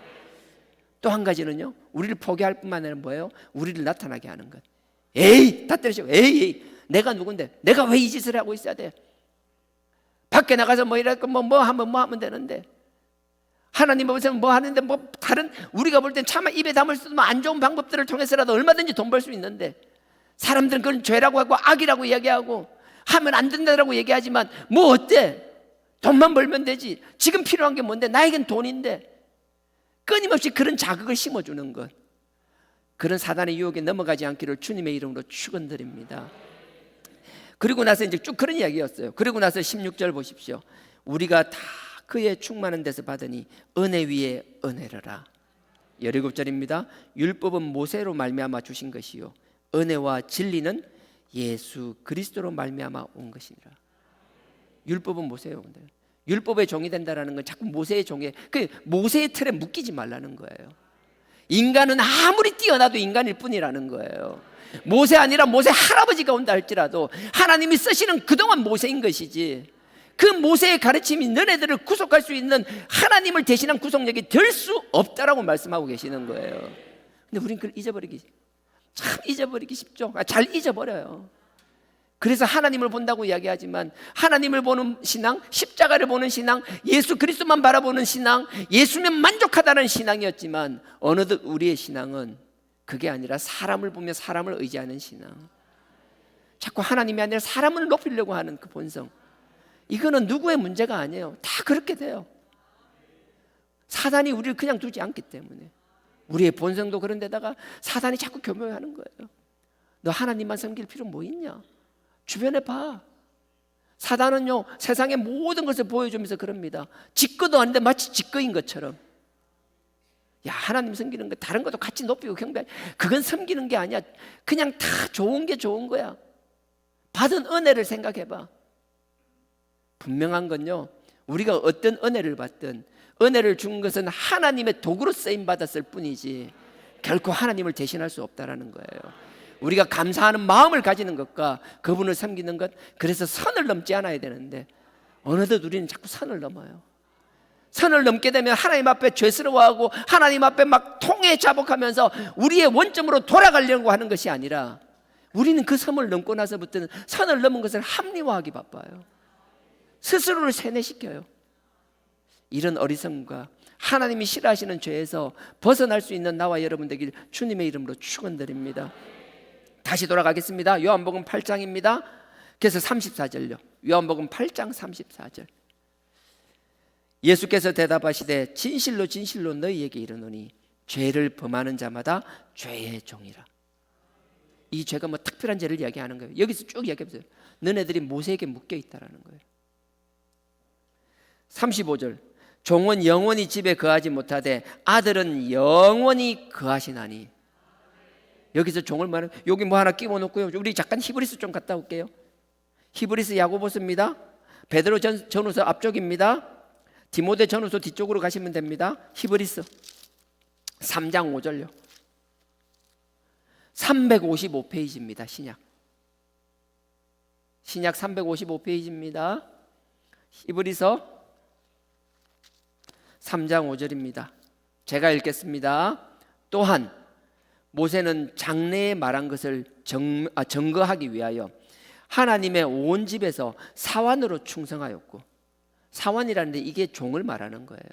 또 한 가지는요, 우리를 포기할 뿐만 아니라 뭐예요? 우리를 나타나게 하는 것. 에이, 다 때리시고, 에이, 내가 누군데? 내가 왜 이 짓을 하고 있어야 돼? 밖에 나가서 뭐 하면 되는데. 하나님 앞에서 뭐 하는데 다른 우리가 볼 땐 차마 입에 담을 수 없는 안 좋은 방법들을 통해서라도 얼마든지 돈 벌 수 있는데 사람들은 그건 죄라고 하고 악이라고 이야기하고 하면 안 된다라고 얘기하지만 뭐 어때? 돈만 벌면 되지. 지금 필요한 게 뭔데? 나에겐 돈인데. 끊임없이 그런 자극을 심어주는 것, 그런 사단의 유혹에 넘어가지 않기를 주님의 이름으로 축원드립니다. 그리고 나서 이제 쭉 그런 이야기였어요. 그리고 나서 16절 보십시오. 우리가 다 그의 충만한 데서 받으니 은혜 위에 은혜라라. 17절입니다. 율법은 모세로 말미암아 주신 것이요 은혜와 진리는 예수 그리스도로 말미암아 온 것이니라. 율법은 모세요. 율법의 종이 된다라는 건 자꾸 모세의 종에 그 모세의 틀에 묶이지 말라는 거예요. 인간은 아무리 뛰어나도 인간일 뿐이라는 거예요. 모세 아니라 모세 할아버지가 온다 할지라도 하나님이 쓰시는 그동안 모세인 것이지, 그 모세의 가르침이 너네들을 구속할 수 있는 하나님을 대신한 구속력이 될 수 없다라고 말씀하고 계시는 거예요. 근데 우린 그걸 잊어버리기 쉽죠. 잘 잊어버려요. 그래서 하나님을 본다고 이야기하지만 하나님을 보는 신앙, 십자가를 보는 신앙, 예수 그리스도만 바라보는 신앙, 예수면 만족하다는 신앙이었지만 어느덧 우리의 신앙은 그게 아니라 사람을 보며 사람을 의지하는 신앙, 자꾸 하나님이 아니라 사람을 높이려고 하는 그 본성, 이거는 누구의 문제가 아니에요. 다 그렇게 돼요. 사단이 우리를 그냥 두지 않기 때문에. 우리의 본성도 그런데다가 사단이 자꾸 교묘해하는 거예요. 너 하나님만 섬길 필요 뭐 있냐? 주변에 봐. 사단은요, 세상의 모든 것을 보여주면서 그럽니다. 직거도 아닌데 마치 직거인 것처럼. 야, 하나님 섬기는 거 다른 것도 같이 높이고 경배, 그건 섬기는 게 아니야. 그냥 다 좋은 게 좋은 거야. 받은 은혜를 생각해봐. 분명한 건요, 우리가 어떤 은혜를 받든 은혜를 준 것은 하나님의 도구로 쓰임 받았을 뿐이지 결코 하나님을 대신할 수 없다라는 거예요. 우리가 감사하는 마음을 가지는 것과 그분을 섬기는 것, 그래서 선을 넘지 않아야 되는데 어느덧 우리는 자꾸 선을 넘어요. 선을 넘게 되면 하나님 앞에 죄스러워하고 하나님 앞에 막 통해 자복하면서 우리의 원점으로 돌아가려고 하는 것이 아니라 우리는 그 선을 넘고 나서부터는 선을 넘은 것을 합리화하기 바빠요. 스스로를 세뇌시켜요. 이런 어리석음과 하나님이 싫어하시는 죄에서 벗어날 수 있는 나와 여러분 되길 주님의 이름으로 축원드립니다. 다시 돌아가겠습니다. 요한복음 8장입니다. 그래서 34절요. 요한복음 8장 34절. 예수께서 대답하시되 진실로 진실로 너희에게 이르노니 죄를 범하는 자마다 죄의 종이라. 이 죄가 뭐 특별한 죄를 이야기하는 거예요. 여기서 쭉 이야기해보세요. 너네들이 모세에게 묶여 있다라는 거예요. 35절. 종은 영원히 집에 거하지 못하되 아들은 영원히 거하시나니. 여기서 종을 말하는, 여기 뭐 하나 끼워 놓고요. 우리 잠깐 히브리서 좀 갔다 올게요. 히브리서 야고보서입니다. 베드로 전후서 앞쪽입니다. 디모데 전후서 뒤쪽으로 가시면 됩니다. 히브리서 3장 5절요. 355페이지입니다. 신약 355페이지입니다. 히브리서 3장 5절입니다. 제가 읽겠습니다. 또한 모세는 장래에 말한 것을 증거하기 위하여 하나님의 온 집에서 사환으로 충성하였고, 사환이라는데 이게 종을 말하는 거예요.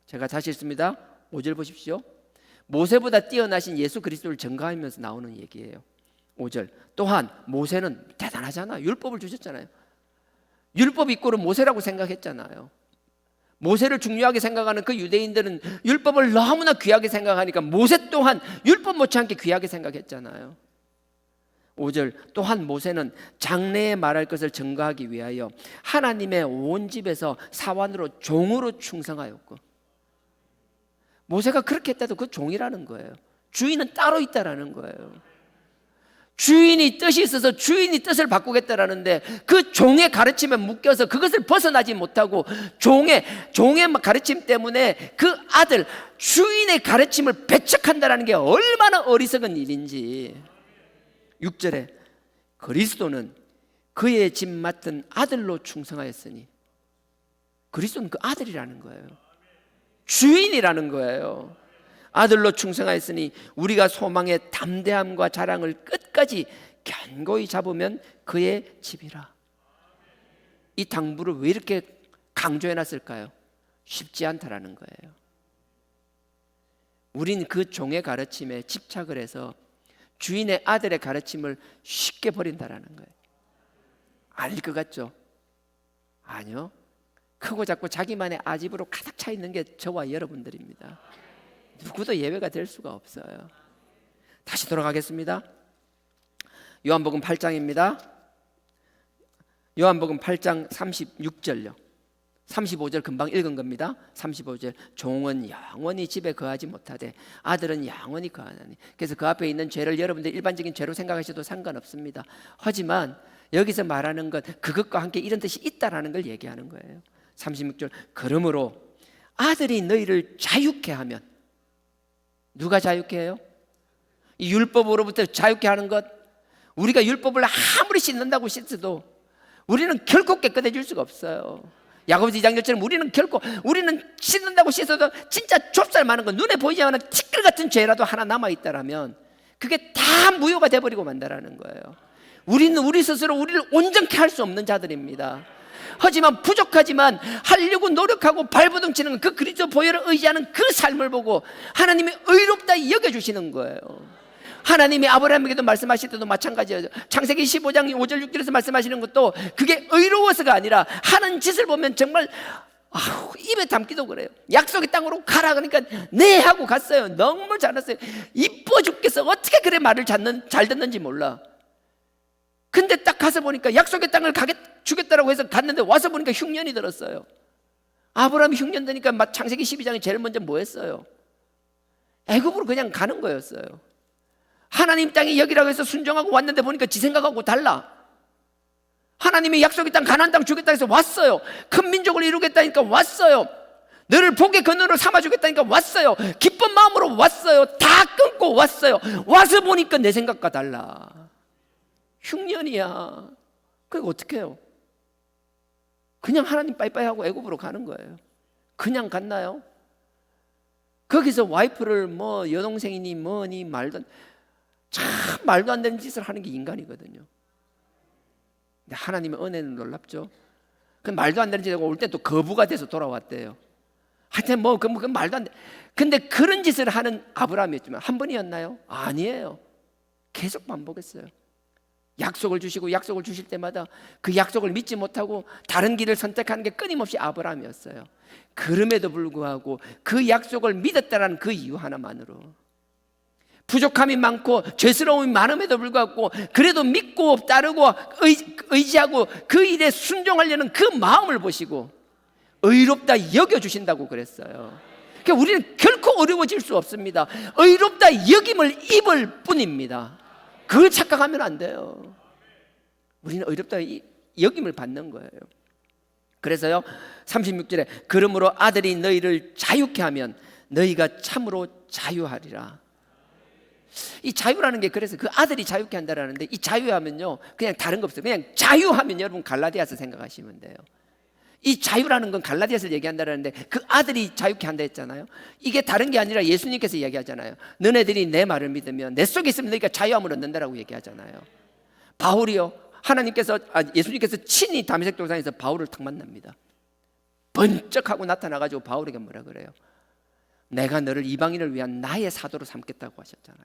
제가 다시 읽습니다. 5절 보십시오. 모세보다 뛰어나신 예수 그리스도를 증거하면서 나오는 얘기예요. 5절. 또한 모세는 대단하잖아. 율법을 주셨잖아요. 율법 이꼴은 모세라고 생각했잖아요. 모세를 중요하게 생각하는 그 유대인들은 율법을 너무나 귀하게 생각하니까 모세 또한 율법 못지않게 귀하게 생각했잖아요. 5절. 또한 모세는 장래에 말할 것을 증거하기 위하여 하나님의 온 집에서 사환으로 종으로 충성하였고, 모세가 그렇게 했다도 그 종이라는 거예요. 주인은 따로 있다라는 거예요. 주인이 뜻이 있어서 주인이 뜻을 바꾸겠다라는데 그 종의 가르침에 묶여서 그것을 벗어나지 못하고 종의 가르침 때문에 그 아들 주인의 가르침을 배척한다라는 게 얼마나 어리석은 일인지. 6절에 그리스도는 그의 집 맡은 아들로 충성하였으니, 그리스도는 그 아들이라는 거예요. 주인이라는 거예요. 아들로 충성하였으니 우리가 소망의 담대함과 자랑을 끝까지 견고히 잡으면 그의 집이라. 이 당부를 왜 이렇게 강조해놨을까요? 쉽지 않다라는 거예요. 우린 그 종의 가르침에 집착을 해서 주인의 아들의 가르침을 쉽게 버린다라는 거예요. 아닐 것 같죠? 아니요. 크고 작고 자기만의 아집으로 가득 차 있는 게 저와 여러분들입니다. 누구도 예외가 될 수가 없어요. 다시 돌아가겠습니다. 요한복음 8장입니다. 요한복음 8장 36절요. 35절 금방 읽은 겁니다. 35절. 종은 영원히 집에 거하지 못하되 아들은 영원히 거하나니. 그래서 그 앞에 있는 죄를 여러분들 일반적인 죄로 생각하셔도 상관없습니다. 하지만 여기서 말하는 것, 그것과 함께 이런 뜻이 있다라는 걸 얘기하는 거예요. 36절. 그러므로 아들이 너희를 자유케 하면, 누가 자유케 해요? 이 율법으로부터 자유케 하는 것. 우리가 율법을 아무리 씻는다고 씻어도 우리는 결코 깨끗해질 수가 없어요. 야고보서 2장 1절처럼 우리는 씻는다고 씻어도 진짜 좁쌀 많은 거, 눈에 보이지 않는 티끌 같은 죄라도 하나 남아있다라면 그게 다 무효가 돼버리고 만다라는 거예요. 우리는 우리 스스로 우리를 온전케 할 수 없는 자들입니다. 하지만 부족하지만 하려고 노력하고 발버둥치는 그 그리스도 보혈을 의지하는 그 삶을 보고 하나님이 의롭다 여겨주시는 거예요. 하나님이 아브라함에게도 말씀하실 때도 마찬가지예요. 창세기 15장 5절 6절에서 말씀하시는 것도 그게 의로워서가 아니라 하는 짓을 보면 정말 입에 담기도 그래요. 약속의 땅으로 가라 그러니까 네 하고 갔어요. 너무 잘했어요. 이뻐 죽겠어. 어떻게 그래 말을 잘 듣는지 몰라. 근데 딱 가서 보니까 약속의 땅을 주겠다라고 해서 갔는데 와서 보니까 흉년이 들었어요. 아브라함이 흉년 드니까 창세기 12장에 제일 먼저 뭐 했어요? 애굽으로 그냥 가는 거였어요. 하나님 땅이 여기라고 해서 순종하고 왔는데 보니까 지 생각하고 달라. 하나님이 약속의 땅 가나안 땅 주겠다 해서 왔어요. 큰 민족을 이루겠다니까 왔어요. 너를 복의 근원으로 삼아주겠다니까 왔어요. 기쁜 마음으로 왔어요. 다 끊고 왔어요. 와서 보니까 내 생각과 달라. 흉년이야. 그거 어떻게 해요? 그냥 하나님 빠이빠이 하고 애굽으로 가는 거예요. 그냥 갔나요? 거기서 와이프를 뭐 여동생이니 뭐니 참 말도 안 되는 짓을 하는 게 인간이거든요. 근데 하나님의 은혜는 놀랍죠. 그 말도 안 되는 짓 하고 올 때 또 거부가 돼서 돌아왔대요. 하여튼 그 말도 안 돼. 근데 그런 짓을 하는 아브라함이었지만 한 번이었나요? 아니에요. 계속 반복했어요. 약속을 주시고 약속을 주실 때마다 그 약속을 믿지 못하고 다른 길을 선택하는 게 끊임없이 아브라함이었어요. 그럼에도 불구하고 그 약속을 믿었다는 그 이유 하나만으로 부족함이 많고 죄스러움이 많음에도 불구하고 그래도 믿고 따르고 의지하고 그 일에 순종하려는 그 마음을 보시고 의롭다 여겨주신다고 그랬어요. 그러니까 우리는 결코 어려워질 수 없습니다. 의롭다 여김을 입을 뿐입니다. 그걸 착각하면 안 돼요. 우리는 의롭다 여김을 받는 거예요. 그래서요 36절에 그러므로 아들이 너희를 자유케 하면 너희가 참으로 자유하리라. 이 자유라는 게 그래서 그 아들이 자유케 한다라는데 이 자유하면요 그냥 다른 거 없어요. 그냥 자유하면 여러분 갈라디아서 생각하시면 돼요. 이 자유라는 건 갈라디아서 얘기한다라는데 그 아들이 자유케 한다 했잖아요. 이게 다른 게 아니라 예수님께서 얘기하잖아요. 너네들이 내 말을 믿으면 내 속에 있으면 너희가 자유함을 얻는다라고 얘기하잖아요. 바울이요 예수님께서 친히 다메섹 도상에서 바울을 탁 만납니다. 번쩍하고 나타나가지고 바울에게 뭐라 그래요? 내가 너를 이방인을 위한 나의 사도로 삼겠다고 하셨잖아요.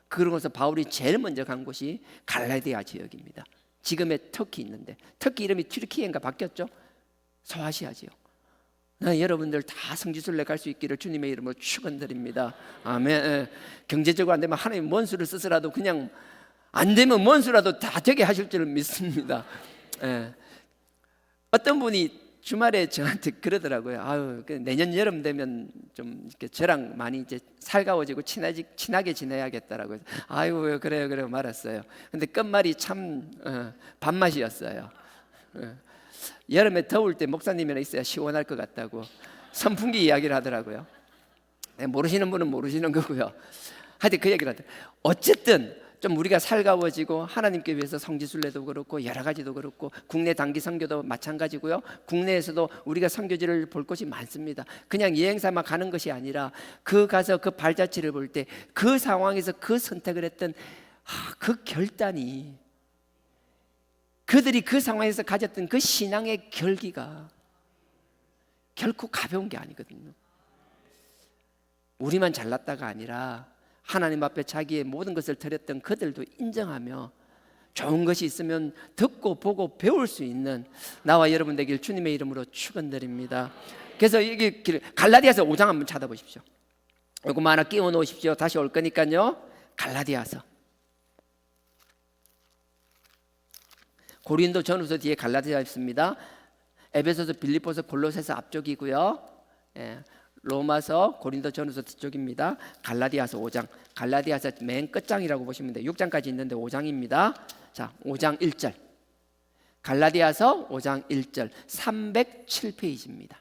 그러고서 바울이 제일 먼저 간 곳이 갈라디아 지역입니다. 지금의 터키 있는데 터키 이름이 튀르키예인가 바뀌었죠? 소아시아지요. 여러분들 다 성지순례 갈 수 있기를 주님의 이름으로 축원드립니다. 아멘. 경제적으로 안 되면 하나님 먼 수를 쓰서라도 그냥 안 되면 먼 수라도 다 되게 하실 줄 믿습니다. 어떤 분이 주말에 저한테 그러더라고요. 내년 여름 되면 좀 이렇게 저랑 많이 이제 살가워지고 친하게 지내야겠다라고 해서 그래요 말았어요. 근데 끝말이 참 밥맛이었어요. 여름에 더울 때 목사님이랑 있어야 시원할 것 같다고 선풍기 이야기를 하더라고요. 모르시는 분은 모르시는 거고요. 하여튼 그 얘기를 하더라고요. 어쨌든 좀 우리가 살가워지고 하나님께 위해서 성지순례도 그렇고 여러 가지도 그렇고 국내 단기 선교도 마찬가지고요. 국내에서도 우리가 선교지를 볼 곳이 많습니다. 그냥 여행사만 가는 것이 아니라 그 가서 그 발자취를 볼 때 그 상황에서 그 선택을 했던 그 결단이 그들이 그 상황에서 가졌던 그 신앙의 결기가 결코 가벼운 게 아니거든요. 우리만 잘났다가 아니라 하나님 앞에 자기의 모든 것을 드렸던 그들도 인정하며 좋은 것이 있으면 듣고 보고 배울 수 있는 나와 여러분 되길 주님의 이름으로 축원드립니다. 그래서 여기 갈라디아서 5장 한번 찾아보십시오. 이거 하나 끼워 놓으십시오. 다시 올 거니까요. 갈라디아서 고린도 전후서 뒤에 갈라디아 있습니다. 에베소서, 빌립보서, 골로새서 앞쪽이고요. 로마서, 고린도 전후서 뒤쪽입니다. 갈라디아서 5장, 갈라디아서 맨 끝장이라고 보시면 돼요. 6장까지 있는데 5장입니다. 자, 5장 1절. 갈라디아서 5장 1절 307페이지입니다.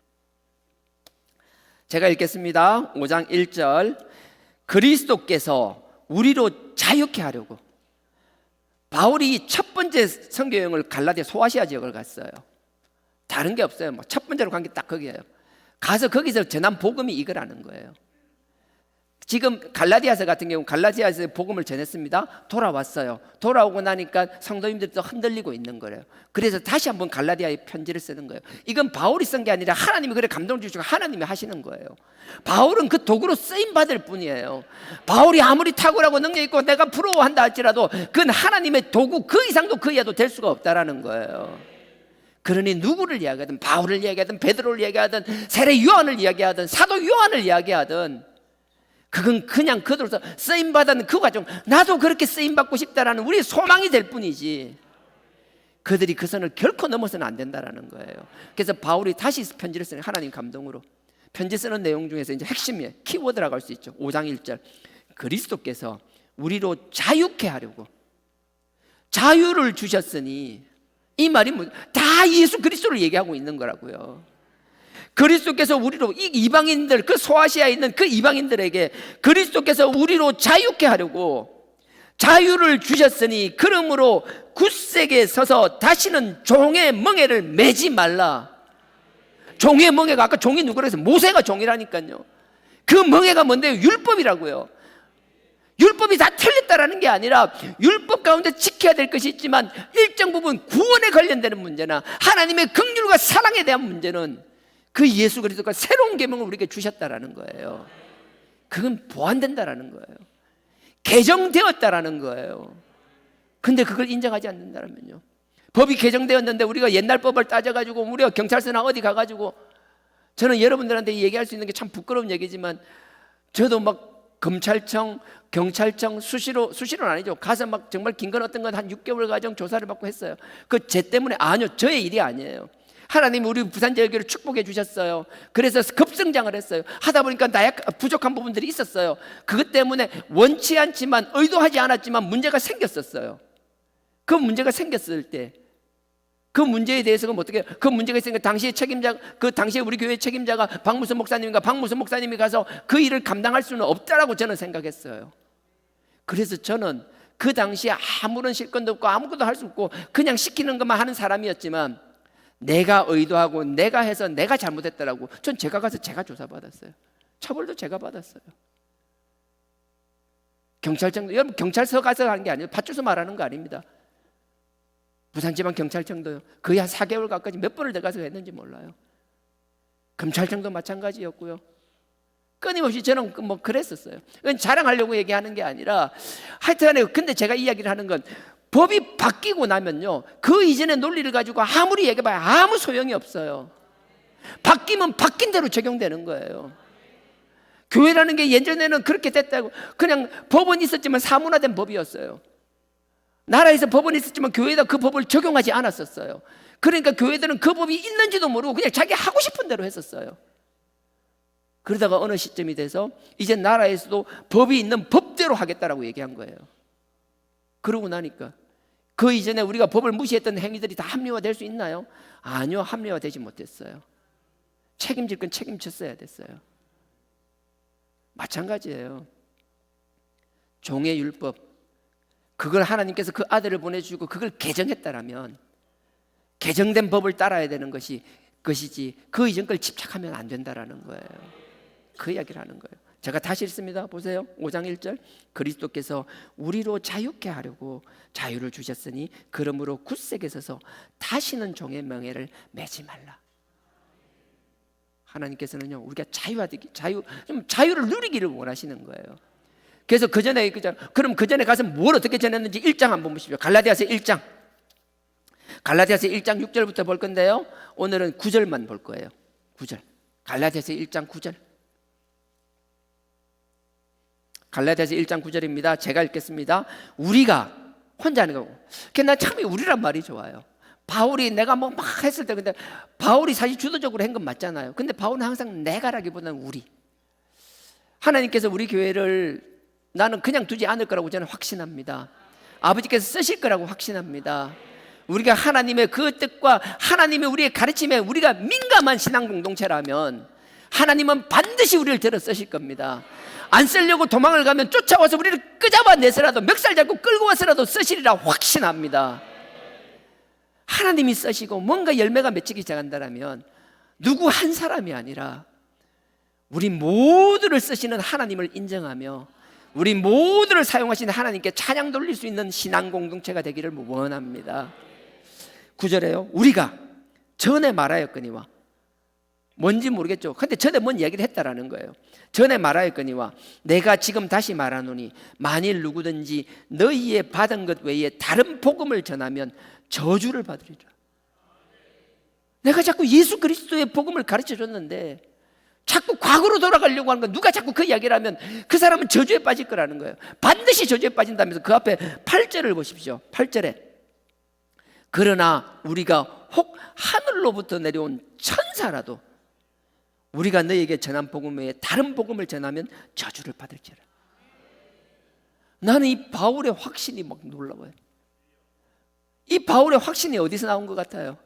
제가 읽겠습니다. 5장 1절. 그리스도께서 우리로 자유케 하려고. 바울이 첫 번째 선교 여행을 갈라디아 소아시아 지역을 갔어요. 다른 게 없어요. 뭐 첫 번째로 간 게 딱 거기예요. 가서 거기서 전한 복음이 이거라는 거예요. 지금 갈라디아서 같은 경우 갈라디아서 복음을 전했습니다. 돌아왔어요. 돌아오고 나니까 성도님들이 또 흔들리고 있는 거예요. 그래서 다시 한번 갈라디아에 편지를 쓰는 거예요. 이건 바울이 쓴 게 아니라 하나님이 그래 감동을 주시고 하나님이 하시는 거예요. 바울은 그 도구로 쓰임 받을 뿐이에요. 바울이 아무리 탁월하고 능력 있고 내가 부러워한다 할지라도 그건 하나님의 도구, 그 이상도 그 이하도 될 수가 없다라는 거예요. 그러니 누구를 이야기하든 바울을 이야기하든 베드로를 이야기하든 세례 요한을 이야기하든 사도 요한을 이야기하든 그건 그냥 그들로서 쓰임받은 그 과정, 나도 그렇게 쓰임받고 싶다라는 우리의 소망이 될 뿐이지 그들이 그 선을 결코 넘어서는 안 된다라는 거예요. 그래서 바울이 다시 편지를 쓰는 하나님 감동으로 편지 쓰는 내용 중에서 이제 핵심이에요. 키워드라고 할 수 있죠. 5장 1절 그리스도께서 우리로 자유케 하려고 자유를 주셨으니, 이 말이 뭐 다 예수 그리스도를 얘기하고 있는 거라고요. 그리스도께서 우리로, 이 이방인들, 그 소아시아에 있는 그 이방인들에게 그리스도께서 우리로 자유케 하려고 자유를 주셨으니 그러므로 굳세게 서서 다시는 종의 멍에를 매지 말라. 종의 멍에가 아까 종이 누구라 해서 모세가 종이라니까요. 그 멍에가 뭔데요? 율법이라고요. 율법이 다 틀렸다라는 게 아니라 율법 가운데 지켜야 될 것이 있지만 일정 부분 구원에 관련되는 문제나 하나님의 긍휼과 사랑에 대한 문제는 그 예수 그리스도가 새로운 계명을 우리에게 주셨다라는 거예요. 그건 보완된다라는 거예요. 개정되었다라는 거예요. 근데 그걸 인정하지 않는다면요, 법이 개정되었는데 우리가 옛날 법을 따져가지고 우리가 경찰서나 어디 가가지고, 저는 여러분들한테 얘기할 수 있는 게 참 부끄러운 얘기지만 저도 막 검찰청, 경찰청 수시로는 아니죠. 가서 막 정말 긴 건 어떤 건 한 6개월 가정 조사를 받고 했어요. 그 제 때문에 아니요, 저의 일이 아니에요. 하나님 우리 부산제일교회를 축복해 주셨어요. 그래서 급성장을 했어요. 하다 보니까 부족한 부분들이 있었어요. 그것 때문에 원치 않지만 의도하지 않았지만 문제가 생겼었어요. 그 문제가 생겼을 때 그 문제에 대해서 어떻게, 그 문제가 있으니까 당시에 책임자, 그 당시에 우리 교회 책임자가 박무선 목사님이 가서 그 일을 감당할 수는 없다라고 저는 생각했어요. 그래서 저는 그 당시에 아무런 실권도 없고 아무것도 할 수 없고 그냥 시키는 것만 하는 사람이었지만, 내가 의도하고 내가 해서 내가 잘못했다라고 전 제가 가서 제가 조사받았어요. 처벌도 제가 받았어요. 경찰청도, 여러분 경찰서 가서 하는 게 아니에요. 파출소 말하는 거 아닙니다. 부산지방경찰청도요, 거의 한 4개월 가까이 몇 번을 더 가서 했는지 몰라요. 검찰청도 마찬가지였고요. 끊임없이 저는 뭐 그랬었어요. 그건 자랑하려고 얘기하는 게 아니라 하여튼간에, 근데 제가 이야기를 하는 건 법이 바뀌고 나면요, 그 이전의 논리를 가지고 아무리 얘기해봐야 아무 소용이 없어요. 바뀌면 바뀐 대로 적용되는 거예요. 교회라는 게 예전에는 그렇게 됐다고, 그냥 법은 있었지만 사문화된 법이었어요. 나라에서 법은 있었지만 교회에다 그 법을 적용하지 않았었어요. 그러니까 교회들은 그 법이 있는지도 모르고 그냥 자기 하고 싶은 대로 했었어요. 그러다가 어느 시점이 돼서 이제 나라에서도 법이 있는 법대로 하겠다라고 얘기한 거예요. 그러고 나니까 그 이전에 우리가 법을 무시했던 행위들이 다 합리화될 수 있나요? 아니요, 합리화되지 못했어요. 책임질 건 책임졌어야 됐어요. 마찬가지예요. 종의 율법, 그걸 하나님께서 그 아들을 보내주시고 그걸 개정했다라면 개정된 법을 따라야 되는 것이지 그 이전 걸 집착하면 안 된다라는 거예요. 그 이야기를 하는 거예요. 제가 다시 읽습니다. 보세요. 5장 1절 그리스도께서 우리로 자유케 하려고 자유를 주셨으니 그러므로 굳세게 서서 다시는 종의 명예를 매지 말라. 하나님께서는요, 우리가 자유를 누리기를 원하시는 거예요. 그래서 그럼 그 전에 가서 뭘 어떻게 전했는지 1장 한번 보십시오. 갈라디아서 1장 6절부터 볼 건데요, 오늘은 9절만 볼 거예요. 9절. 갈라디아서 1장 9절. 갈라디아서 1장 9절입니다. 제가 읽겠습니다. 우리가 혼자 하는 거고. 난 참 우리란 말이 좋아요. 바울이 내가 뭐 막 했을 때, 근데 바울이 사실 주도적으로 한 건 맞잖아요. 근데 바울은 항상 내가라기보다는 우리. 하나님께서 우리 교회를 나는 그냥 두지 않을 거라고 저는 확신합니다. 아버지께서 쓰실 거라고 확신합니다. 우리가 하나님의 그 뜻과 하나님의 우리의 가르침에 우리가 민감한 신앙 공동체라면 하나님은 반드시 우리를 들어 쓰실 겁니다. 안 쓰려고 도망을 가면 쫓아와서 우리를 끄잡아 내서라도 멱살 잡고 끌고 와서라도 쓰시리라 확신합니다. 하나님이 쓰시고 뭔가 열매가 맺히기 시작한다면 누구 한 사람이 아니라 우리 모두를 쓰시는 하나님을 인정하며 우리 모두를 사용하시는 하나님께 찬양 돌릴 수 있는 신앙 공동체가 되기를 원합니다. 9절에요. 우리가 전에 말하였거니와, 뭔지 모르겠죠. 근데 전에 뭔 이야기를 했다라는 거예요. 전에 말하였거니와 내가 지금 다시 말하노니 만일 누구든지 너희의 받은 것 외에 다른 복음을 전하면 저주를 받으리라. 내가 자꾸 예수 그리스도의 복음을 가르쳐 줬는데 자꾸 과거로 돌아가려고 하는 거, 누가 자꾸 그 이야기를 하면 그 사람은 저주에 빠질 거라는 거예요. 반드시 저주에 빠진다면서 그 앞에 8절을 보십시오. 8절에 그러나 우리가 혹 하늘로부터 내려온 천사라도 우리가 너에게 전한 복음 외에 다른 복음을 전하면 저주를 받을지라. 나는 이 바울의 확신이 막 놀라워요. 이 바울의 확신이 어디서 나온 것 같아요?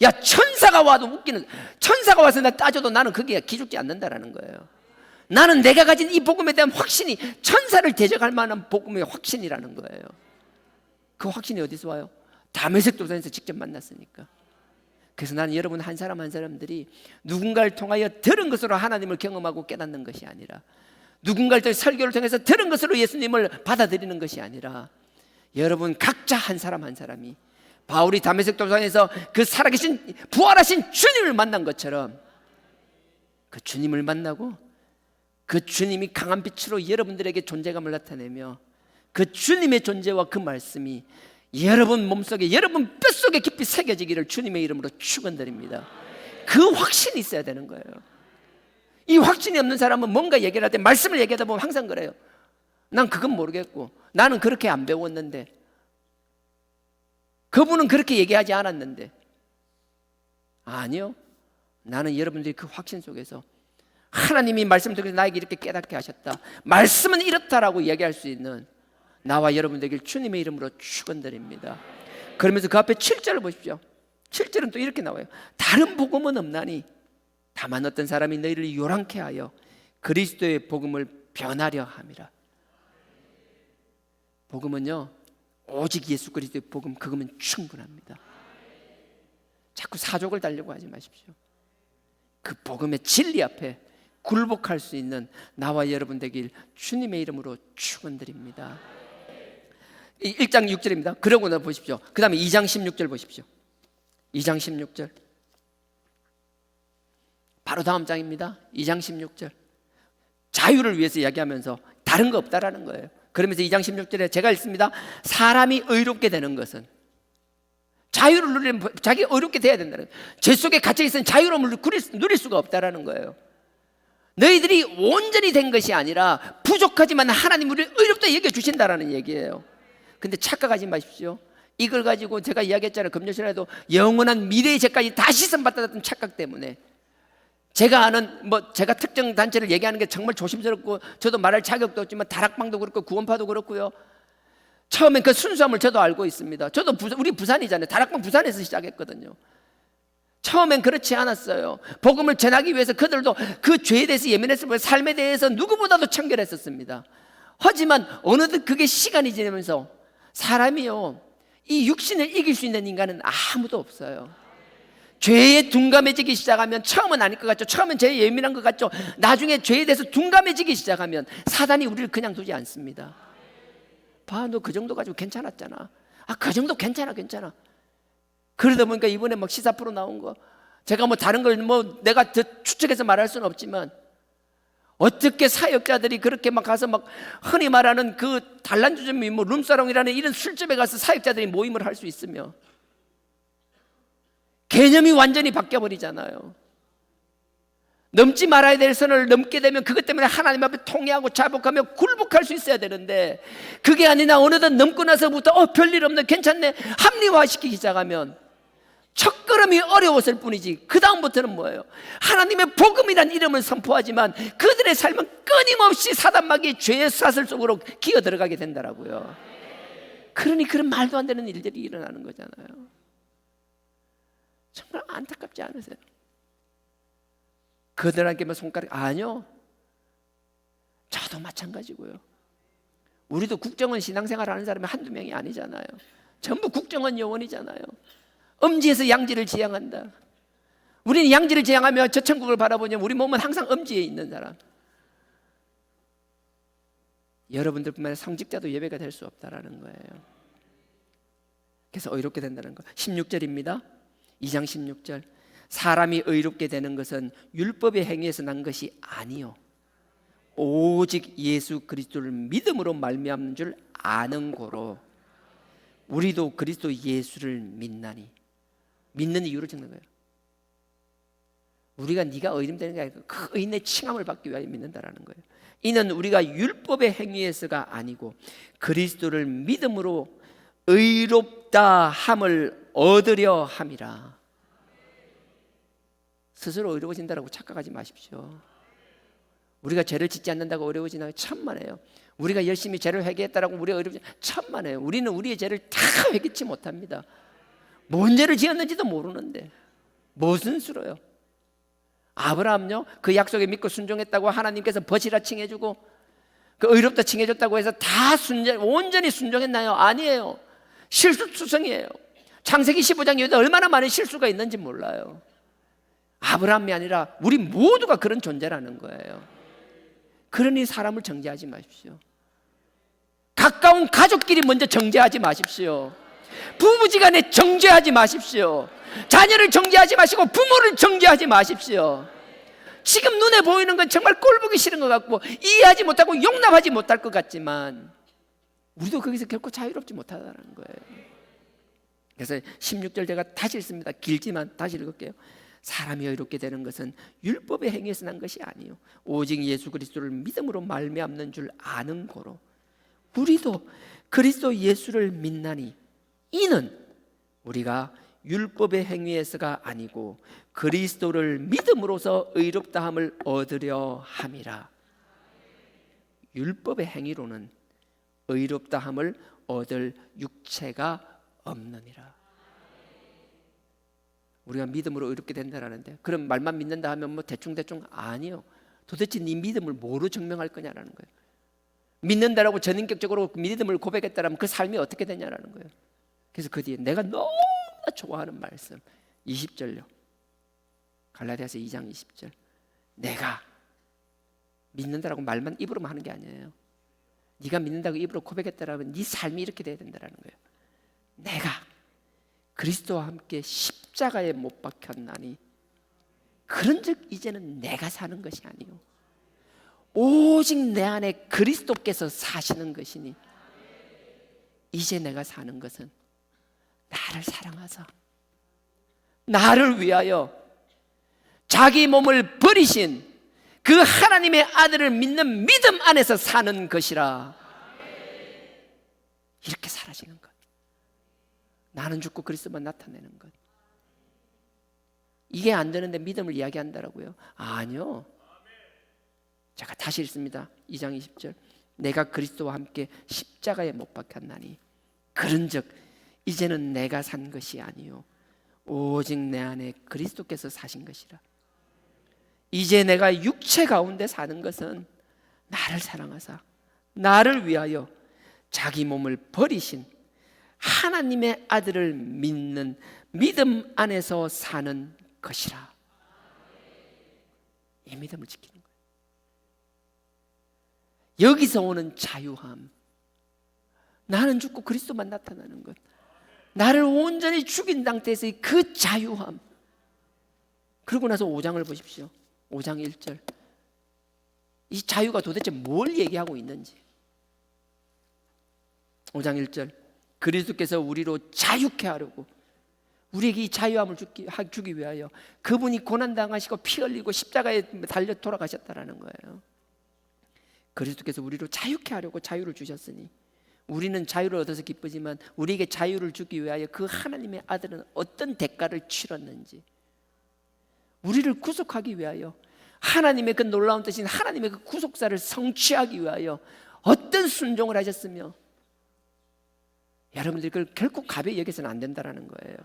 야, 천사가 와도 웃기는, 천사가 와서 나 따져도 나는 그게 기죽지 않는다라는 거예요. 나는 내가 가진 이 복음에 대한 확신이 천사를 대적할 만한 복음의 확신이라는 거예요. 그 확신이 어디서 와요? 다메섹 도상에서 직접 만났으니까. 그래서 나는 여러분 한 사람 한 사람들이 누군가를 통하여 들은 것으로 하나님을 경험하고 깨닫는 것이 아니라, 누군가를 통해 설교를 통해서 들은 것으로 예수님을 받아들이는 것이 아니라, 여러분 각자 한 사람 한 사람이 바울이 다메섹 도상에서 그 살아계신 부활하신 주님을 만난 것처럼 그 주님을 만나고 그 주님이 강한 빛으로 여러분들에게 존재감을 나타내며 그 주님의 존재와 그 말씀이 여러분 몸속에, 여러분 뼛속에 깊이 새겨지기를 주님의 이름으로 축원드립니다. 그 확신이 있어야 되는 거예요. 이 확신이 없는 사람은 뭔가 얘기를 할 때, 말씀을 얘기하다 보면 항상 그래요. 난 그건 모르겠고, 나는 그렇게 안 배웠는데, 그분은 그렇게 얘기하지 않았는데. 아니요, 나는 여러분들이 그 확신 속에서 하나님이 말씀 통해서 나에게 이렇게 깨닫게 하셨다, 말씀은 이렇다라고 이야기할 수 있는 나와 여러분들에게 주님의 이름으로 축원드립니다. 그러면서 그 앞에 7절을 보십시오. 7절은 또 이렇게 나와요. 다른 복음은 없나니 다만 어떤 사람이 너희를 요란케 하여 그리스도의 복음을 변하려 함이라. 복음은요, 오직 예수 그리스도의 복음, 그거면 충분합니다. 자꾸 사족을 달려고 하지 마십시오. 그 복음의 진리 앞에 굴복할 수 있는 나와 여러분 되길 주님의 이름으로 축원드립니다. 1장 6절입니다. 그러고 나 보십시오. 그 다음에 2장 16절 보십시오. 2장 16절 바로 다음 장입니다. 2장 16절 자유를 위해서 이야기하면서 다른 거 없다라는 거예요. 그러면서 2장 16절에 제가 읽습니다. 사람이 의롭게 되는 것은, 자유를 누리면 자기 의롭게 돼야 된다는 거예요. 죄 속에 갇혀 있으면 자유로움을 누릴 수가 없다라는 거예요. 너희들이 온전히 된 것이 아니라 부족하지만 하나님 우리를 의롭다 여겨주신다라는 얘기예요. 근데 착각하지 마십시오. 이걸 가지고 제가 이야기했잖아요. 금요일에도 영원한 미래의 죄까지 다 씻음받았다는 착각 때문에, 제가 아는 제가 특정 단체를 얘기하는 게 정말 조심스럽고 저도 말할 자격도 없지만 다락방도 그렇고 구원파도 그렇고요. 처음엔 그 순수함을 저도 알고 있습니다. 저도 우리 부산이잖아요. 다락방 부산에서 시작했거든요. 처음엔 그렇지 않았어요. 복음을 전하기 위해서 그들도 그 죄에 대해서 예민했으면 삶에 대해서 누구보다도 청결했었습니다. 하지만 어느덧 그게 시간이 지나면서 사람이요, 이 육신을 이길 수 있는 인간은 아무도 없어요. 죄에 둔감해지기 시작하면, 처음은 아닐 것 같죠. 처음엔 죄에 예민한 것 같죠. 나중에 죄에 대해서 둔감해지기 시작하면 사단이 우리를 그냥 두지 않습니다. 봐, 너 그 정도 가지고 괜찮았잖아. 아, 그 정도 괜찮아. 그러다 보니까 이번에 막 시사 프로 나온 거, 제가 다른 걸 내가 더 추측해서 말할 수는 없지만, 어떻게 사역자들이 그렇게 막 가서 막 흔히 말하는 그 단란주점이 룸사롱이라는 이런 술집에 가서 사역자들이 모임을 할 수 있으며, 개념이 완전히 바뀌어버리잖아요. 넘지 말아야 될 선을 넘게 되면 그것 때문에 하나님 앞에 통회하고 자복하며 굴복할 수 있어야 되는데, 그게 아니라 어느덧 넘고 나서부터 별일 없네, 괜찮네, 합리화시키기 시작하면 첫 걸음이 어려웠을 뿐이지 그 다음부터는 뭐예요? 하나님의 복음이란 이름을 선포하지만 그들의 삶은 끊임없이 사단마귀의 죄의 사슬 속으로 기어 들어가게 된다라고요. 그러니 그런 말도 안 되는 일들이 일어나는 거잖아요. 정말 안타깝지 않으세요? 그들에게만 손가락, 아니요. 저도 마찬가지고요. 우리도 국정원 신앙생활 하는 사람이 한두 명이 아니잖아요. 전부 국정원 요원이잖아요. 엄지에서 양지를 지향한다. 우리는 양지를 지향하며 저 천국을 바라보니 우리 몸은 항상 엄지에 있는 사람. 여러분들뿐만 아니라 성직자도 예배가 될 수 없다라는 거예요. 그래서 의롭게 된다는 거. 16절입니다. 2장 16절. 사람이 의롭게 되는 것은 율법의 행위에서 난 것이 아니요 오직 예수 그리스도를 믿음으로 말미암는 줄 아는 거로 우리도 그리스도 예수를 믿나니. 믿는 이유를 적는 거예요. 우리가 네가 의인 되는 게 아니고 그 의인의 칭함을 받기 위하여 믿는다라는 거예요. 이는 우리가 율법의 행위에서가 아니고 그리스도를 믿음으로 의롭다 함을 얻으려 함이라. 스스로 의로워진다라고 착각하지 마십시오. 우리가 죄를 짓지 않는다고 어려워지나 천만에요. 우리가 열심히 죄를 회개했다라고 우리가 어려워지 천만에요. 우리는 우리의 죄를 다 회개치 못합니다. 뭔 죄를 지었는지도 모르는데 무슨 수로요? 아브라함요, 그 약속에 믿고 순종했다고 하나님께서 벗이라 칭해주고 그 의롭다 칭해줬다고 해서 다 온전히 순종했나요? 아니에요. 실수투성이에요. 창세기 15장에 얼마나 많은 실수가 있는지 몰라요. 아브라함이 아니라 우리 모두가 그런 존재라는 거예요. 그러니 사람을 정죄하지 마십시오. 가까운 가족끼리 먼저 정죄하지 마십시오. 부부지간에 정죄하지 마십시오. 자녀를 정죄하지 마시고 부모를 정죄하지 마십시오. 지금 눈에 보이는 건 정말 꼴보기 싫은 것 같고 이해하지 못하고 용납하지 못할 것 같지만 우리도 거기서 결코 자유롭지 못하다는 거예요. 그래서 16절 제가 다시 읽습니다. 길지만 다시 읽을게요. 사람이 의롭게 되는 것은 율법의 행위에서 난 것이 아니요 오직 예수 그리스도를 믿음으로 말미암는 줄 아는 거로 우리도 그리스도 예수를 믿나니 이는 우리가 율법의 행위에서가 아니고 그리스도를 믿음으로써 의롭다함을 얻으려 함이라. 율법의 행위로는 의롭다함을 얻을 육체가 없느니라. 우리가 믿음으로 의롭게 된다라는데 그럼 말만 믿는다 하면 뭐 대충 아니요. 도대체 네 믿음을 뭐로 증명할 거냐라는 거예요. 믿는다라고 전인격적으로 믿음을 고백했다라면 그 삶이 어떻게 되냐라는 거예요. 그래서 그 뒤에 내가 너무나 좋아하는 말씀 20절요. 갈라디아서 2장 20절. 내가 믿는다라고 말만 입으로만 하는 게 아니에요. 네가 믿는다고 입으로 고백했다라면 네 삶이 이렇게 돼야 된다라는 거예요. 내가 그리스도와 함께 십자가에 못 박혔나니 그런즉 이제는 내가 사는 것이 아니요 오직 내 안에 그리스도께서 사시는 것이니 이제 내가 사는 것은 나를 사랑하사 나를 위하여 자기 몸을 버리신 그 하나님의 아들을 믿는 믿음 안에서 사는 것이라. 이렇게 사라지는 것. 나는 죽고 그리스도만 나타내는 것. 이게 안 되는데 믿음을 이야기한다라고요? 아니요. 제가 다시 읽습니다. 2장 20절. 내가 그리스도와 함께 십자가에 못 박혔나니 그런즉 이제는 내가 산 것이 아니요 오직 내 안에 그리스도께서 사신 것이라. 이제 내가 육체 가운데 사는 것은 나를 사랑하사 나를 위하여 자기 몸을 버리신 하나님의 아들을 믿는 믿음 안에서 사는 것이라. 이 믿음을 지키는 거예요. 여기서 오는 자유함, 나는 죽고 그리스도만 나타나는 것, 나를 온전히 죽인 상태에서의 그 자유함. 그러고 나서 5장을 보십시오. 5장 1절. 이 자유가 도대체 뭘 얘기하고 있는지. 5장 1절. 그리스도께서 우리로 자유케 하려고 우리에게 이 자유함을 주기 위하여 그분이 고난당하시고 피 흘리고 십자가에 달려 돌아가셨다라는 거예요. 그리스도께서 우리로 자유케 하려고 자유를 주셨으니 우리는 자유를 얻어서 기쁘지만 우리에게 자유를 주기 위하여 그 하나님의 아들은 어떤 대가를 치렀는지, 우리를 구속하기 위하여 하나님의 그 놀라운 뜻인 하나님의 그 구속사를 성취하기 위하여 어떤 순종을 하셨으며, 여러분들이 그걸 결코 가벼이 여기서는 안 된다라는 거예요.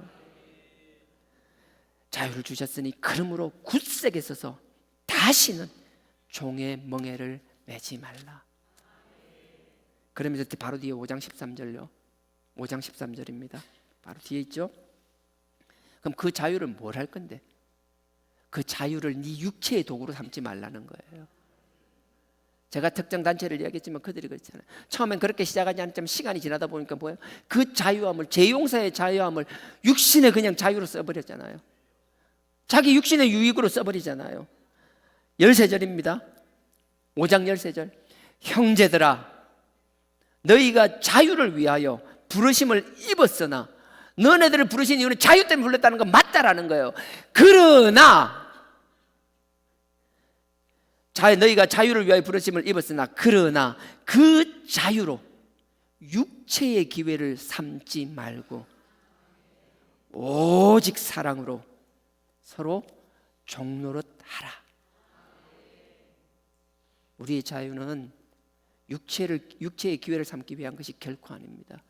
자유를 주셨으니 그러므로 굳세게 서서 다시는 종의 멍에를 매지 말라. 그러면서 바로 뒤에 5장 13절요. 5장 13절입니다. 바로 뒤에 있죠. 그럼 그 자유를 뭘 할 건데? 그 자유를 네 육체의 도구로 삼지 말라는 거예요. 제가 특정 단체를 이야기했지만 그들이 그렇잖아요. 처음엔 그렇게 시작하지 않았지만 시간이 지나다 보니까 뭐예요? 그 자유함을, 제용사의 자유함을 육신의 그냥 자유로 써버렸잖아요. 자기 육신의 유익으로 써버리잖아요. 13절입니다. 5장 13절. 형제들아, 너희가 자유를 위하여 부르심을 입었으나, 너네들을 부르신 이유는 자유 때문에 불렀다는 건 맞다라는 거예요. 그러나 너희가 자유를 위하여 부르심을 입었으나, 그러나 그 자유로 육체의 기회를 삼지 말고 오직 사랑으로 서로 종노릇 하라. 우리의 자유는 육체의 기회를 삼기 위한 것이 결코 아닙니다.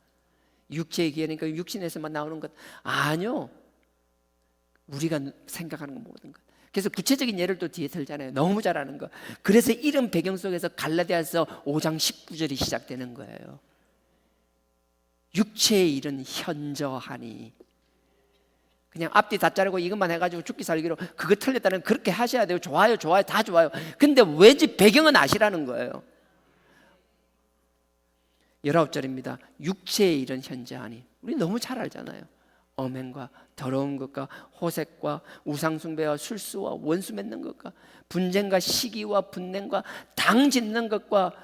육체의 기회니까 육신에서만 나오는 것 아니요. 우리가 생각하는 것 모든 것. 그래서 구체적인 예를 또 뒤에 들잖아요. 너무 잘 아는 거. 그래서 이런 배경 속에서 갈라디아서 5장 19절이 시작되는 거예요. 육체의 일은 현저하니. 그냥 앞뒤 다 자르고 이것만 해가지고 죽기 살기로 그거 틀렸다는, 그렇게 하셔야 돼요. 좋아요, 좋아요, 다 좋아요. 근데 왠지 배경은 아시라는 거예요. 19절입니다. 육체의 일은 현저하니. 우리 너무 잘 알잖아요. 엄행과 더러운 것과 호색과 우상숭배와 술수와 원수 맺는 것과 분쟁과 시기와 분냉과 당 짓는 것과,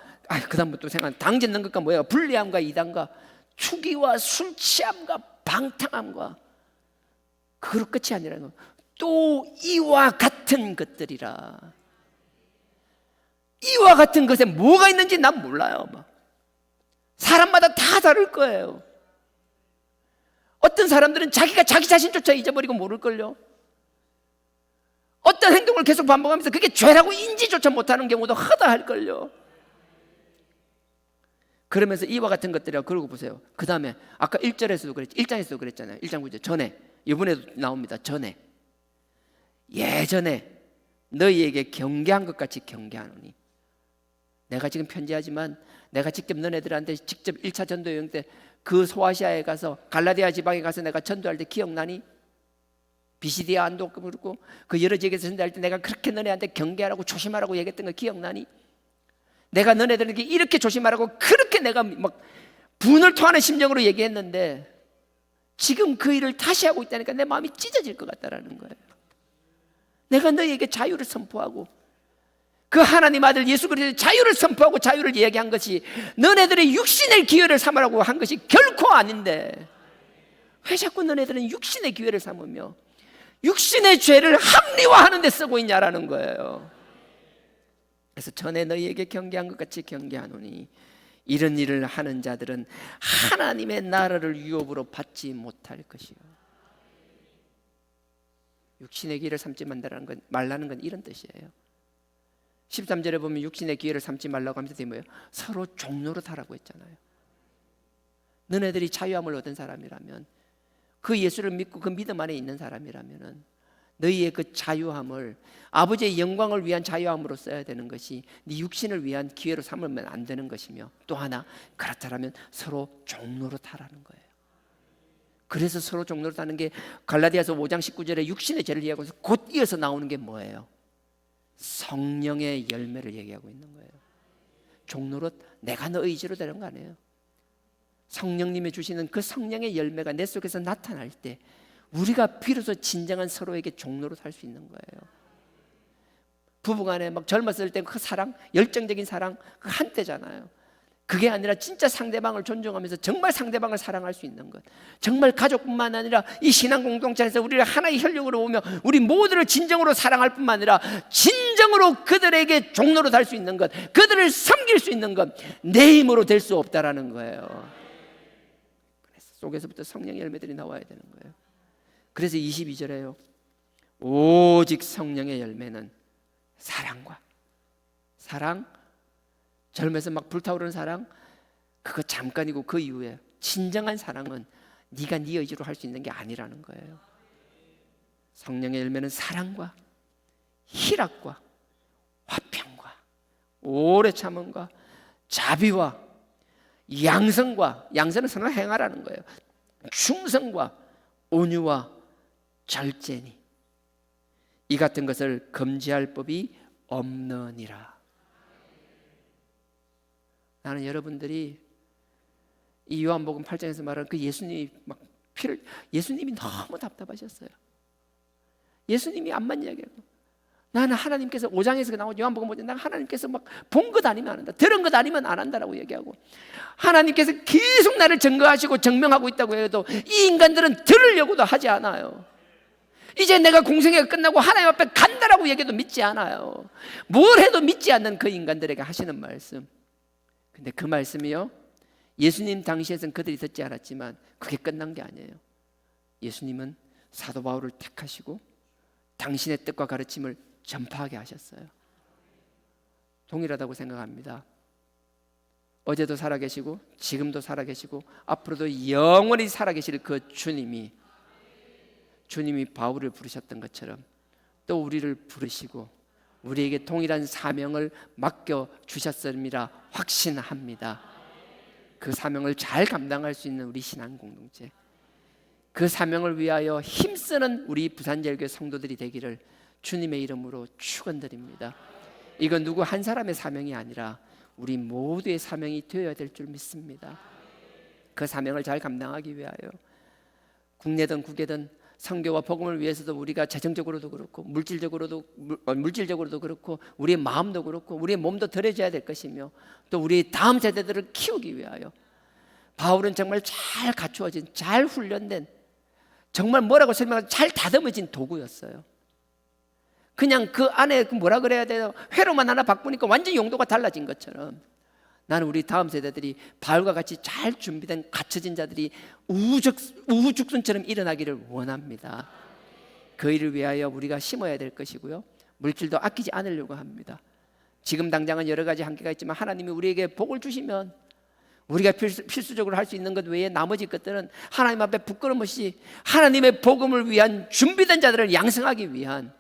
그다음 또 생각, 당 짓는 것과 뭐예요? 불리함과 이단과 추기와 술 취함과 방탕함과. 그로 끝이 아니라는 거. 또 이와 같은 것들이라. 이와 같은 것에 뭐가 있는지 난 몰라요. 사람마다 다 다를 거예요. 어떤 사람들은 자기가 자기 자신조차 잊어버리고 모를걸요. 어떤 행동을 계속 반복하면서 그게 죄라고 인지조차 못하는 경우도 허다할걸요. 그러면서 이와 같은 것들이라고. 그러고 보세요. 그 다음에 아까 1절에서도 그랬죠. 1장에서도 그랬잖아요. 1장 9절 전에, 이번에도 나옵니다. 전에, 예전에 너희에게 경계한 것 같이 경계하노니. 내가 지금 편지하지만 내가 직접 너네들한테 직접 1차 전도 여행 때 그 소아시아에 가서, 갈라디아 지방에 가서 내가 전도할 때 기억나니? 비시디아 안도 그렇고 그 여러 지역에서 전도할 때 내가 그렇게 너네한테 경계하라고 조심하라고 얘기했던 거 기억나니? 내가 너네들에게 이렇게 조심하라고 그렇게 내가 막 분을 토하는 심정으로 얘기했는데 지금 그 일을 다시 하고 있다니까 내 마음이 찢어질 것 같다라는 거예요. 내가 너희에게 자유를 선포하고 그 하나님 아들 예수 그리스도의 자유를 선포하고 자유를 이야기한 것이 너네들의 육신의 기회를 삼으라고 한 것이 결코 아닌데, 왜 자꾸 너네들은 육신의 기회를 삼으며 육신의 죄를 합리화하는 데 쓰고 있냐라는 거예요. 그래서 전에 너희에게 경계한 것 같이 경계하노니 이런 일을 하는 자들은 하나님의 나라를 유업으로 받지 못할 것이요. 육신의 기회를 삼지 말라는 건 이런 뜻이에요. 13절에 보면 육신의 기회를 삼지 말라고 하면서 뭐예요? 서로 종노릇 하라고 했잖아요. 너네들이 자유함을 얻은 사람이라면, 그 예수를 믿고 그 믿음 안에 있는 사람이라면 너희의 그 자유함을 아버지의 영광을 위한 자유함으로 써야 되는 것이 네 육신을 위한 기회로 삼으면 안 되는 것이며, 또 하나 그렇다면 서로 종노릇 하라는 거예요. 그래서 서로 종노릇 하는 게 갈라디아서 5장 19절에 육신의 죄를 이야기하고 곧 이어서 나오는 게 뭐예요? 성령의 열매를 얘기하고 있는 거예요. 종노릇, 내가 너 의지로 되는 거 아니에요. 성령님이 주시는 그 성령의 열매가 내 속에서 나타날 때 우리가 비로소 진정한 서로에게 종노릇 할 수 있는 거예요. 부부간에 막 젊었을 때 그 사랑, 열정적인 사랑, 그 한때잖아요. 그게 아니라 진짜 상대방을 존중하면서 정말 상대방을 사랑할 수 있는 것, 정말 가족뿐만 아니라 이 신앙 공동체에서 우리를 하나의 혈육으로 보며 우리 모두를 진정으로 사랑할 뿐만 아니라 진정으로 그들에게 종로로 달 수 있는 것, 그들을 섬길 수 있는 것, 내 힘으로 될 수 없다라는 거예요. 그래서 속에서부터 성령의 열매들이 나와야 되는 거예요. 그래서 22절에요, 오직 성령의 열매는 사랑과, 사랑, 젊어서 막 불타오르는 사랑, 그거 잠깐이고 그 이후에 진정한 사랑은 네가 네 의지로 할 수 있는 게 아니라는 거예요. 성령의 열매는 사랑과 희락과 오래 참음과 자비와 양성과, 양성은 선을 행하라는 거예요. 충성과 온유와 절제니 이 같은 것을 금지할 법이 없느니라. 나는 여러분들이 이 요한복음 8장에서 말하는 그 예수님이 막 예수님이 너무 답답하셨어요. 예수님이 암만 이야기하고, 나는 하나님께서 5장에서 나온 요한복음 5장, 난 하나님께서 막 본 것 아니면 안 한다, 들은 것 아니면 안 한다라고 얘기하고, 하나님께서 계속 나를 증거하시고 증명하고 있다고 해도 이 인간들은 들으려고도 하지 않아요. 이제 내가 공생애가 끝나고 하나님 앞에 간다라고 얘기해도 믿지 않아요. 뭘 해도 믿지 않는 그 인간들에게 하시는 말씀. 근데 그 말씀이요, 예수님 당시에선 그들이 듣지 않았지만 그게 끝난 게 아니에요. 예수님은 사도 바울을 택하시고 당신의 뜻과 가르침을 전파하게 하셨어요. 동일하다고 생각합니다. 어제도 살아계시고 지금도 살아계시고 앞으로도 영원히 살아계실 그 주님이 바울을 부르셨던 것처럼 또 우리를 부르시고 우리에게 동일한 사명을 맡겨주셨음이라 확신합니다. 그 사명을 잘 감당할 수 있는 우리 신앙 공동체, 그 사명을 위하여 힘쓰는 우리 부산제일교회 성도들이 되기를 주님의 이름으로 축원드립니다. 이건 누구 한 사람의 사명이 아니라 우리 모두의 사명이 되어야 될 줄 믿습니다. 그 사명을 잘 감당하기 위하여 국내든 국외든 선교와 복음을 위해서도 우리가 재정적으로도 그렇고 물질적으로도 그렇고 우리의 마음도 그렇고 우리의 몸도 들여져야 될 것이며 또 우리 다음 세대들을 키우기 위하여 바울은 정말 잘 갖추어진, 잘 훈련된, 정말 뭐라고 설명하지, 잘 다듬어진 도구였어요. 그냥 그 안에 뭐라 그래야 돼요? 회로만 하나 바꾸니까 완전히 용도가 달라진 것처럼 나는 우리 다음 세대들이 바울과 같이 잘 준비된 갖춰진 자들이 우후죽순처럼 일어나기를 원합니다. 그 일을 위하여 우리가 심어야 될 것이고요, 물질도 아끼지 않으려고 합니다. 지금 당장은 여러 가지 한계가 있지만 하나님이 우리에게 복을 주시면 우리가 필수적으로 할 수 있는 것 외에 나머지 것들은 하나님 앞에 부끄럼 없이 하나님의 복음을 위한 준비된 자들을 양성하기 위한,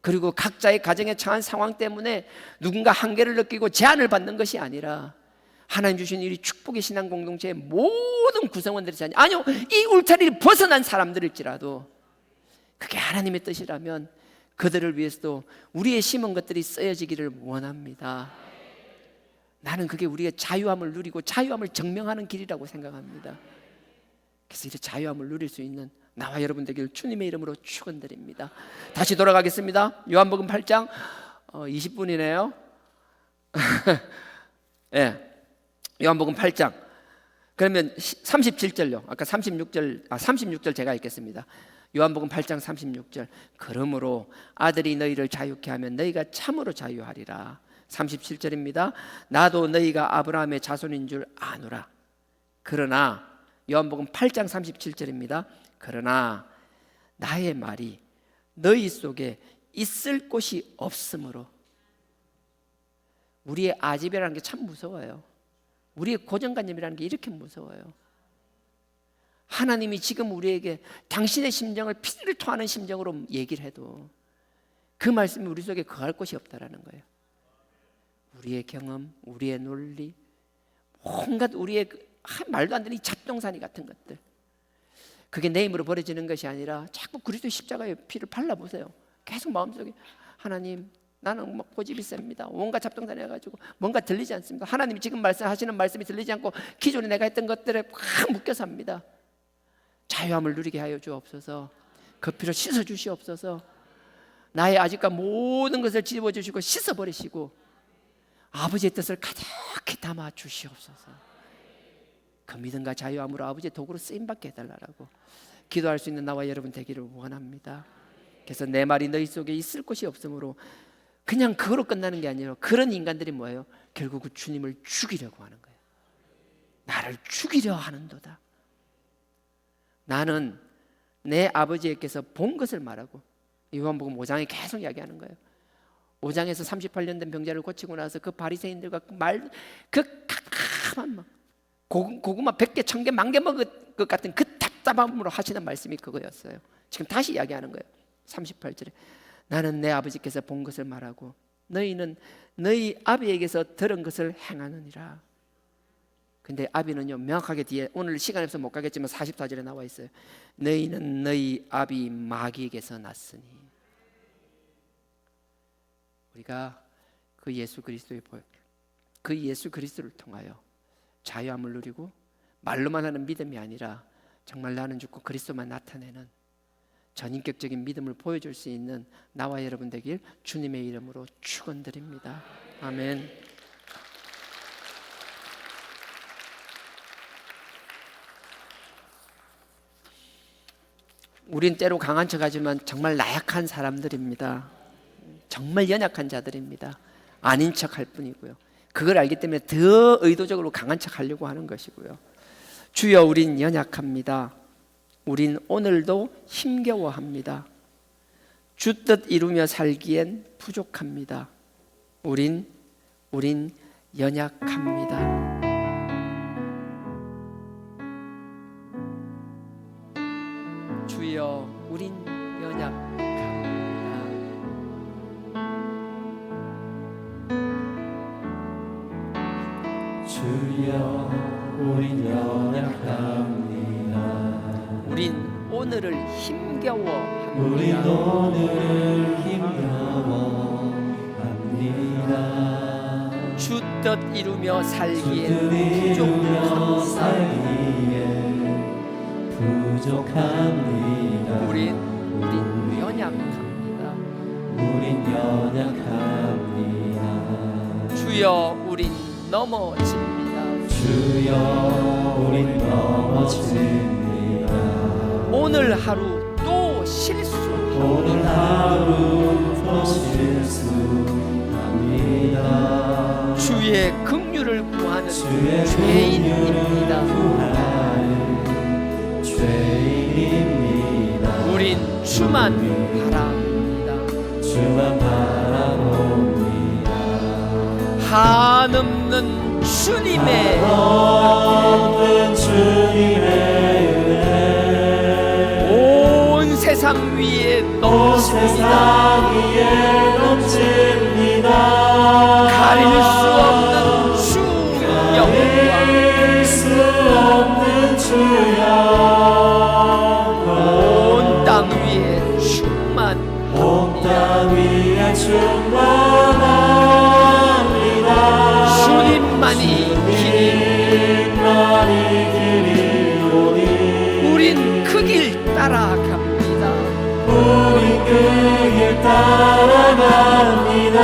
그리고 각자의 가정에 처한 상황 때문에 누군가 한계를 느끼고 제한을 받는 것이 아니라 하나님 주신 이 축복의 신앙 공동체의 모든 구성원들이 아니요, 이 울타리를 벗어난 사람들일지라도 그게 하나님의 뜻이라면 그들을 위해서도 우리의 심은 것들이 쓰여지기를 원합니다. 나는 그게 우리의 자유함을 누리고 자유함을 증명하는 길이라고 생각합니다. 그래서 이 자유함을 누릴 수 있는 나와 여러분 되기를 주님의 이름으로 축원드립니다. 다시 돌아가겠습니다. 요한복음 8장 20분이네요. 네. 요한복음 8장 그러면 37절요. 아까 36절 제가 읽겠습니다. 요한복음 8장 36절. 그러므로 아들이 너희를 자유케 하면 너희가 참으로 자유하리라. 37절입니다. 나도 너희가 아브라함의 자손인 줄 아노라. 그러나 요한복음 8장 37절입니다. 그러나 나의 말이 너희 속에 있을 곳이 없으므로. 우리의 아집이라는 게 참 무서워요. 우리의 고정관념이라는 게 이렇게 무서워요. 하나님이 지금 우리에게 당신의 심정을 피를 토하는 심정으로 얘기를 해도 그 말씀이 우리 속에 거할 곳이 없다라는 거예요. 우리의 경험, 우리의 논리, 온갖 우리의 말도 안 되는 이 잡동사니 같은 것들, 그게 내 힘으로 버려지는 것이 아니라 자꾸 그리스도의 십자가의 피를 발라보세요. 계속 마음속에 하나님, 나는 막 고집이 셉니다. 온갖 잡동사니 해가지고 뭔가 들리지 않습니까? 하나님이 지금 말씀하시는 말씀이 들리지 않고 기존에 내가 했던 것들에 확 묶여 삽니다. 자유함을 누리게 하여 주옵소서. 그 피로 씻어 주시옵소서. 나의 아직과 모든 것을 집어주시고 씻어버리시고 아버지의 뜻을 가득히 담아 주시옵소서. 그 믿음과 자유함으로 아버지의 도구로 쓰임받게 해달라고 기도할 수 있는 나와 여러분 되기를 원합니다. 그래서 내 말이 너희 속에 있을 곳이 없으므로 그냥 그거로 끝나는 게 아니라 그런 인간들이 뭐예요? 결국 그 주님을 죽이려고 하는 거예요. 나를 죽이려 하는도다. 나는 내 아버지께서 본 것을 말하고, 요한복음 5장에 계속 이야기하는 거예요. 5장에서 38년 된 병자를 고치고 나서 그 바리새인들과 그 캄캄한 고구마 100개, 1000개, 10,000개 먹을 것 같은 그 답답함으로 하시는 말씀이 그거였어요. 지금 다시 이야기하는 거예요. 38절에 나는 내 아버지께서 본 것을 말하고 너희는 너희 아비에게서 들은 것을 행하느니라. 근데 아비는요 명확하게 뒤에 오늘 시간이 없어서 못 가겠지만 44절에 나와 있어요. 너희는 너희 아비 마귀에게서 났으니. 우리가 그 예수 그리스도의 그 예수 그리스도를 통하여 자유함을 누리고 말로만 하는 믿음이 아니라 정말 나는 죽고 그리스도만 나타내는 전인격적인 믿음을 보여줄 수 있는 나와 여러분 되길 주님의 이름으로 축원드립니다. 아멘. 우린 때로 강한 척하지만 정말 나약한 사람들입니다. 정말 연약한 자들입니다. 아닌 척할 뿐이고요. 그걸 알기 때문에 더 의도적으로 강한 척하려고 하는 것이고요. 주여 우린 연약합니다. 우린 오늘도 힘겨워합니다. 주 뜻 이루며 살기엔 부족합니다. 우린 연약합니다. 주여 우린 연약합니다. 주여 우린 연약합니다. 우린 오늘을 힘겨워합니다. 우린 오늘을 힘겨워합니다. 주 뜻 이루며 살기엔 이루며 부족합니다. 살기에 부족합니다. 우린 연약합니다. 우린 연약합니다. 주여 우린 넘어집니다. 주여 우린 넘어집니다. 오늘 하루 또 실수합니다. 오늘 하루 또 실수합니다. 주의 긍휼을 구하는 주의 죄인입니다. 구하는 죄인입니다. 우린 주만 바랍니다. 주만 바라봅니다. 한없는 주님의 없는 주님의 은혜 온 세상 위에 온 넘칩니다. 세상 위에 넘칩니다. 가릴 수 없는 주 영광, 가릴 수 없는 주 영광 온 땅 위에 충만합니다. 온 땅 위에 충만합니다. 주님만이 길이오니 우린 그 길 따라갑니다. 우린 그 길 따라갑니다.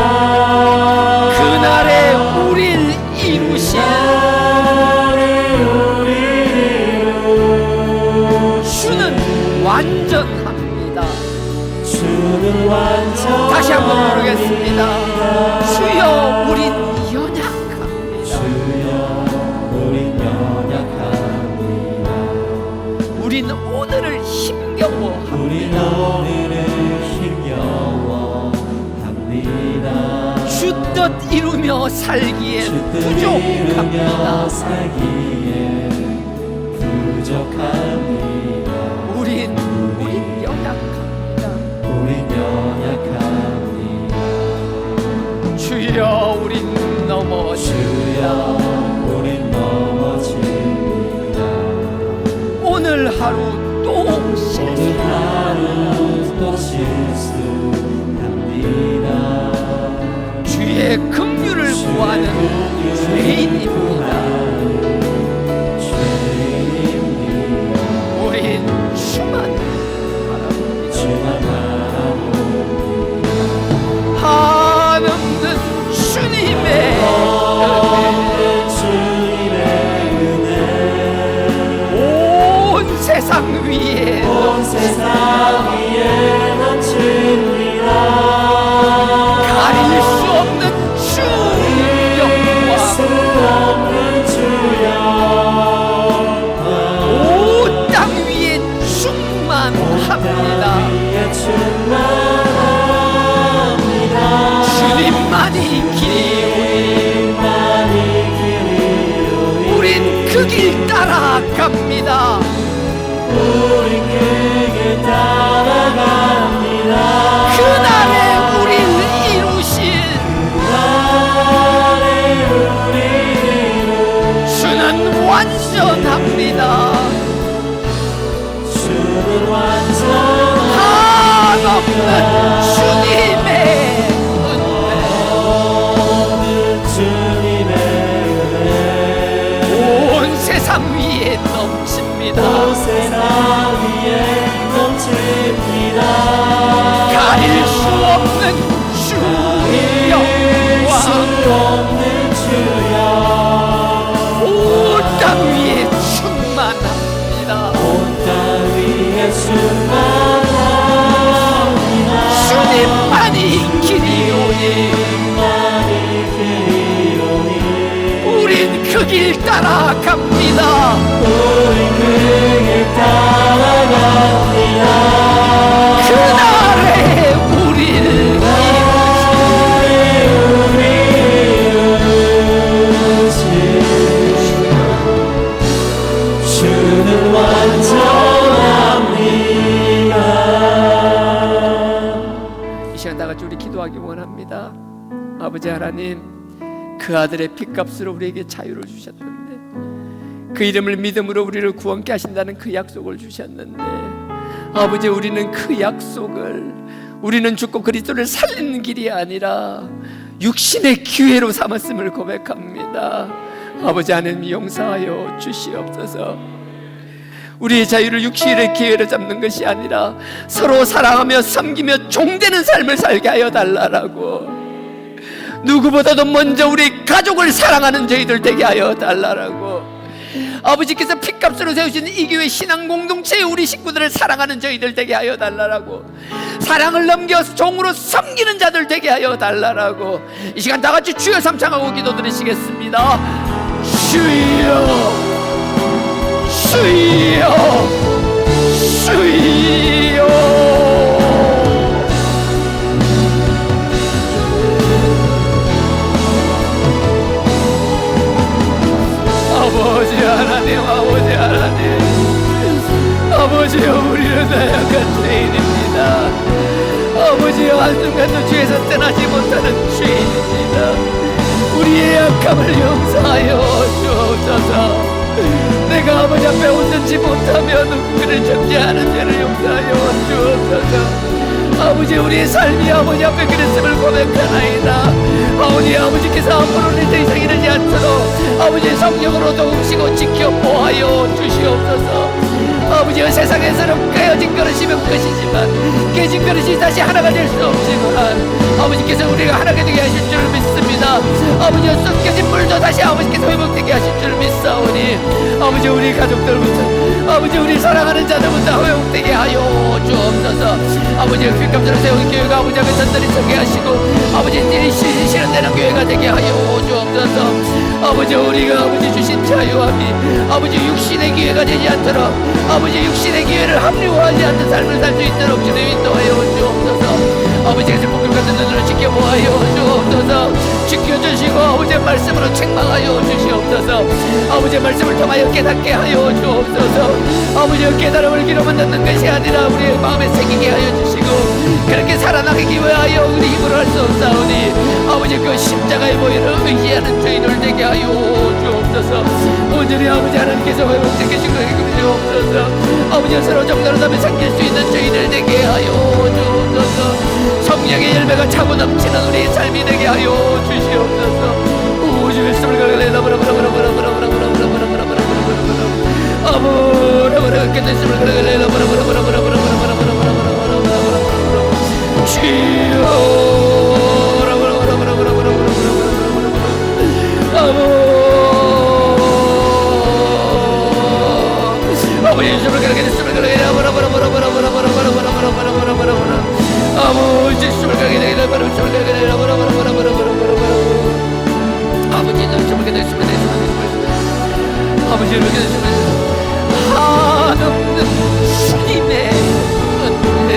그날에 우릴 이루신 주는 완전합니다. 주는 완전. 다시 한번 부르겠습니다. 주여 우린 연약합니다. 주여 우린 연약합니다. 우린 오늘을 힘겨워합니다. 우린 오늘을 힘겨워합니다. 주 뜻 이루며 살기에 주 뜻 부족합니다. 이루며 살기에 부족합니다. 우린 연약합니다. 우린 연약합니다. 주여 우린 넘어집니다. 주여 우린 넘어집니다. 오늘 하루 또 오늘 실수 하루 또 실수합니다. 주의 긍휼을 구하는 죄인입니다. 우린 주만 바라봅니다. 주만 바라봅니다. 한없는 주님의 없는 주님의 은혜 온 세상 위에 온 세상 위에 넘칩니다. 가릴 수 없는 주 영광, 없는 주 영광 온 땅 위에 충만합니다. 위에 충만합니다. 주님만이 길이오니 우린 그 길 따라갑니다. 우린 그 길 따라갑니다. 그날에 우릴 이루신 한없는 주님의 온 세상 위에 넘칩니다. 가릴 수 없는 주의 영광 온 땅 위에 충만합니다. 주님만이 길이오니 우린 그 길 따라갑니다. 그날에 우리를 주는 완전합니다. 이 시간 다 같이 우리 기도하기 원합니다. 아버지 하나님, 그 아들의 핏값으로 우리에게 자유를 주셨는데, 그 이름을 믿음으로 우리를 구원케 하신다는 그 약속을 주셨는데, 아버지 우리는 그 약속을, 우리는 죽고 그리스도를 살리는 길이 아니라 육신의 기회로 삼았음을 고백합니다. 아버지 하나님 용서하여 주시옵소서. 우리의 자유를 육신의 기회로 잡는 것이 아니라 서로 사랑하며 섬기며 종되는 삶을 살게 하여 달라라고, 누구보다도 먼저 우리 가족을 사랑하는 저희들 되게 하여 달라라고, 아버지께서 핏값으로 세우신 이 교회 신앙 공동체의 우리 식구들을 사랑하는 저희들 되게 하여 달라라고, 사랑을 넘겨서 종으로 섬기는 자들 되게 하여 달라라고, 이 시간 다 같이 주여 삼창하고 기도 드리시겠습니다. 주여 주여 주여. 아버지 하나님, 아버지 하나님, 아버지여, 우리는 나약한 죄인입니다. 아버지여, 한순간도 죄에서 떠나지 못하는 죄인입니다. 우리의 약함을 용서하여 주옵소서. 내가 아버지 앞에 웃지 못하며 누구를 정죄하는 죄를 용서하여 주옵소서. 아버지, 우리의 삶이 아버지 앞에 그랬음을 고백하나이다. 아버지께서 앞으로는 더 이상 이러지 않도록 아버지의 성령으로 도우시고 지켜 보하여 주시옵소서. 아버지가 세상에서는 깨어진 그릇이면 끝이지만 깨진 그릇이 다시 하나가 될 수 없지만 아버지께서 우리가 하나가 되게 하실 줄 믿습니다. 아버지가 쏟겨진 물도 다시 아버지께서 회복되게 하실 줄 믿사오니 아버지, 우리 가족들부터 아버지 우리 사랑하는 자들부터 회복되게 하여 주옵소서. 아버지의 핏값으로 세운 교회가 아버지 앞에 단단히 서게 하시고 아버지 일이 실현되는 교회가 되게 하여 주옵소서. 아버지, 우리가 아버지 주신 자유함이 아버지 육신의 기회가 되지 않도록 아버지 육신의 기회를 합리화하지 않는 삶을 살 수 있도록 주님 인도하여 주옵소서. 아버지께서 복음 같은 눈으로 지켜보아요 주옵소서. 지켜주시고 아버지의 말씀으로 책망하여 주시옵소서. 아버지의 말씀을 통하여 깨닫게 하여 주옵소서. 아버지의 깨달음을 귀로만 듣는 것이 아니라 우리의 마음에 새기게 하여 주시고 그렇게 살아나기 위하여 우리 힘으로 할 수 없사오니 아버지 그 십자가의 보혈을 의지하는 저희들 되게 하여 주옵소서. 온전히 아버지 하나님께서 회복되게 주옵소서. 아버지 서로 정도로 담에 삼길 수 있는 저희들 되게 하여 주옵소서. 성령의 열매가 차고 넘치는 우리의 삶이 되게 하여 주시옵소서. 우주 말씀을 걸어내라 아버라 깨달음을 걸어내라 주여 아버지 예수를 걸어내라 아버지 예수를 걸어내라 아버지 예수를 아버지 이렇게 한없는 주님의 은혜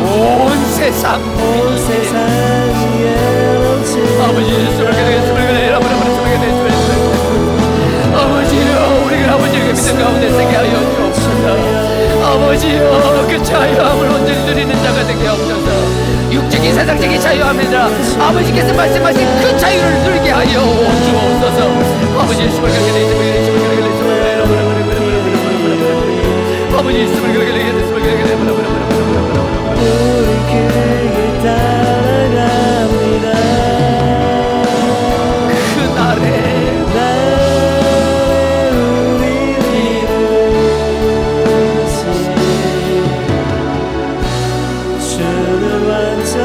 온 세상 위에 아버지 예수를 아버지여, 우리가 아버지에게 믿음 가운데 서게 하여 주옵소서. 아버지여, 그 자유함을 온전히 누리는 자가 되게 하옵소서. 육적인 세상적인 자유함이라 아버지께서 말씀하신 그 자유를 누리게 하여 주옵소서. 아버지 아버지 있음을 우리 그에게 따라갑니다. 그날에 우리 이루신 주는 완전합니다.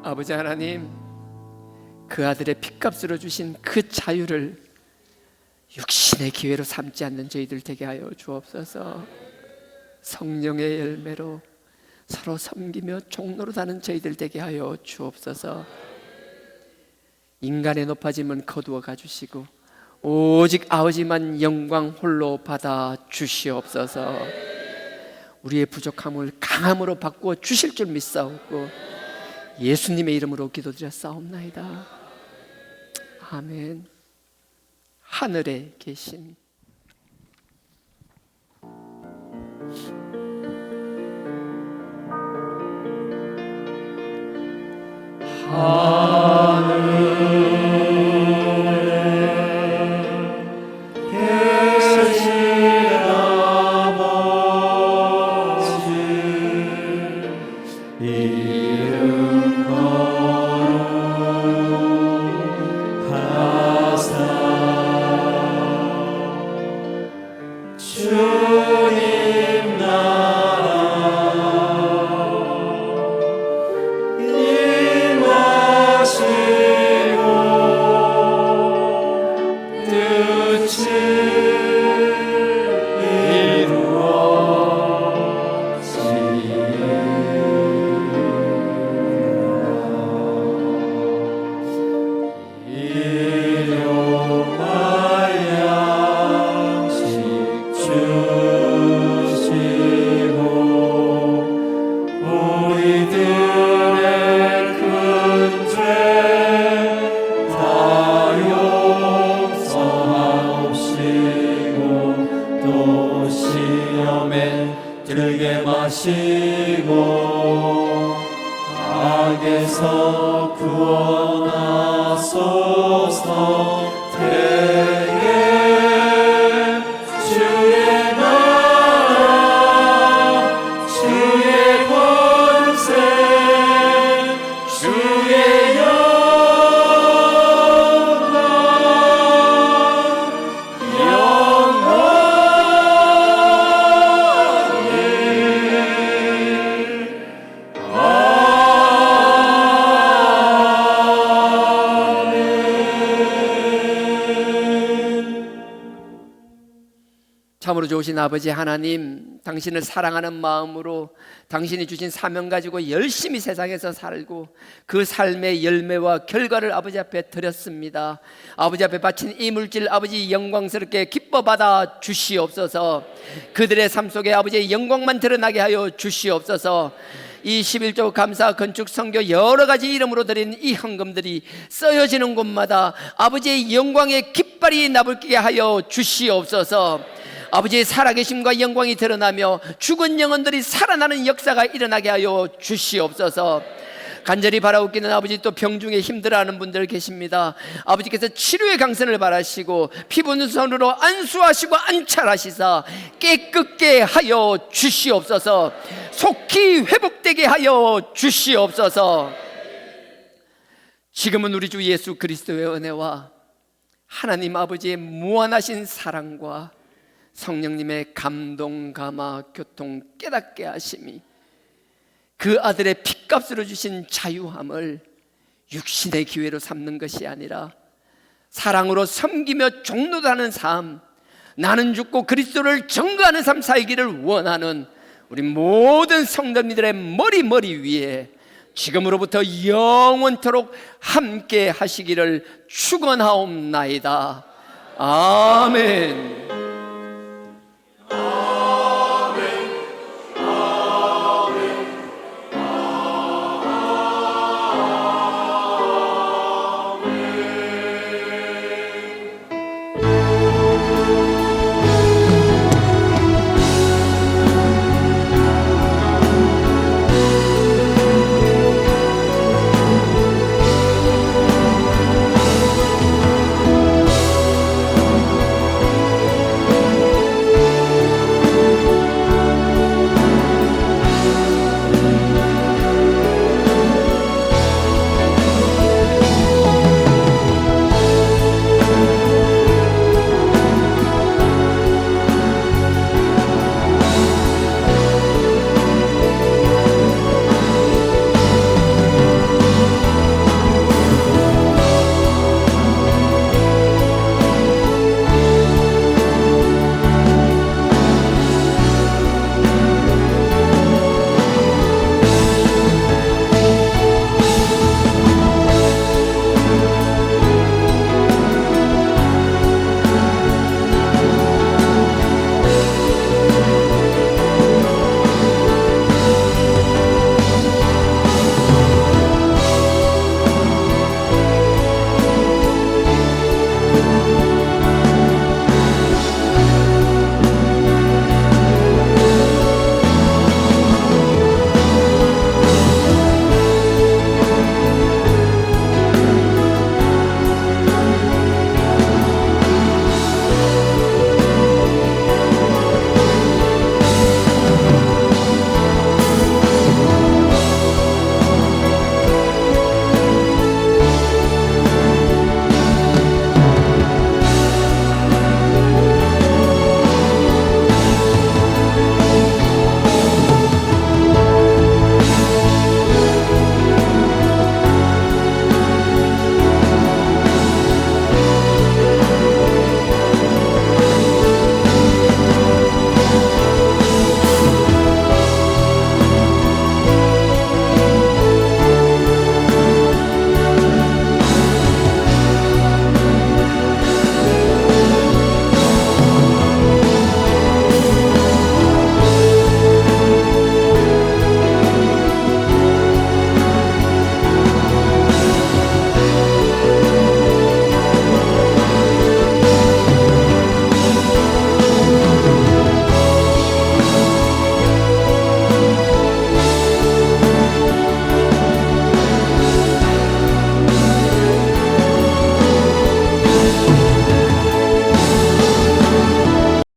아버지 하나님, 그 아들의 핏값으로 주신 그 자유를 육신의 기회로 삼지 않는 저희들 되게 하여 주옵소서. 성령의 열매로 서로 섬기며 종노릇하는 저희들 되게 하여 주옵소서. 인간의 높아짐은 거두어 가주시고 오직 아버지만 영광 홀로 받아 주시옵소서. 우리의 부족함을 강함으로 바꾸어 주실 줄 믿사옵고 예수님의 이름으로 기도드렸사옵나이다. 아멘. 하늘에 계신 들게 마시고 악에서 구원하소서. 되게 주의 나라 주의 권세 주의 참으로 좋으신 아버지 하나님, 당신을 사랑하는 마음으로 당신이 주신 사명 가지고 열심히 세상에서 살고 그 삶의 열매와 결과를 아버지 앞에 드렸습니다. 아버지 앞에 바친 이 물질 아버지 영광스럽게 기뻐 받아 주시옵소서. 그들의 삶 속에 아버지의 영광만 드러나게 하여 주시옵소서. 이 11조 감사 건축 선교 여러 가지 이름으로 드린 이 헌금들이 쓰여지는 곳마다 아버지의 영광의 깃발이 나불게 하여 주시옵소서. 아버지의 살아계심과 영광이 드러나며 죽은 영혼들이 살아나는 역사가 일어나게 하여 주시옵소서. 간절히 바라옵기는 아버지, 또 병중에 힘들어하는 분들 계십니다. 아버지께서 치료의 강선을 바라시고 피부눈선으로 안수하시고 안찰하시사 깨끗게 하여 주시옵소서. 속히 회복되게 하여 주시옵소서. 지금은 우리 주 예수 그리스도의 은혜와 하나님 아버지의 무한하신 사랑과 성령님의 감동, 감화, 교통, 깨닫게 하심이 그 아들의 핏값으로 주신 자유함을 육신의 기회로 삼는 것이 아니라 사랑으로 섬기며 종노하는 삶, 나는 죽고 그리스도를 증거하는 삶 살기를 원하는 우리 모든 성도님들의 머리 위에 지금으로부터 영원토록 함께 하시기를 축원하옵나이다. 아멘.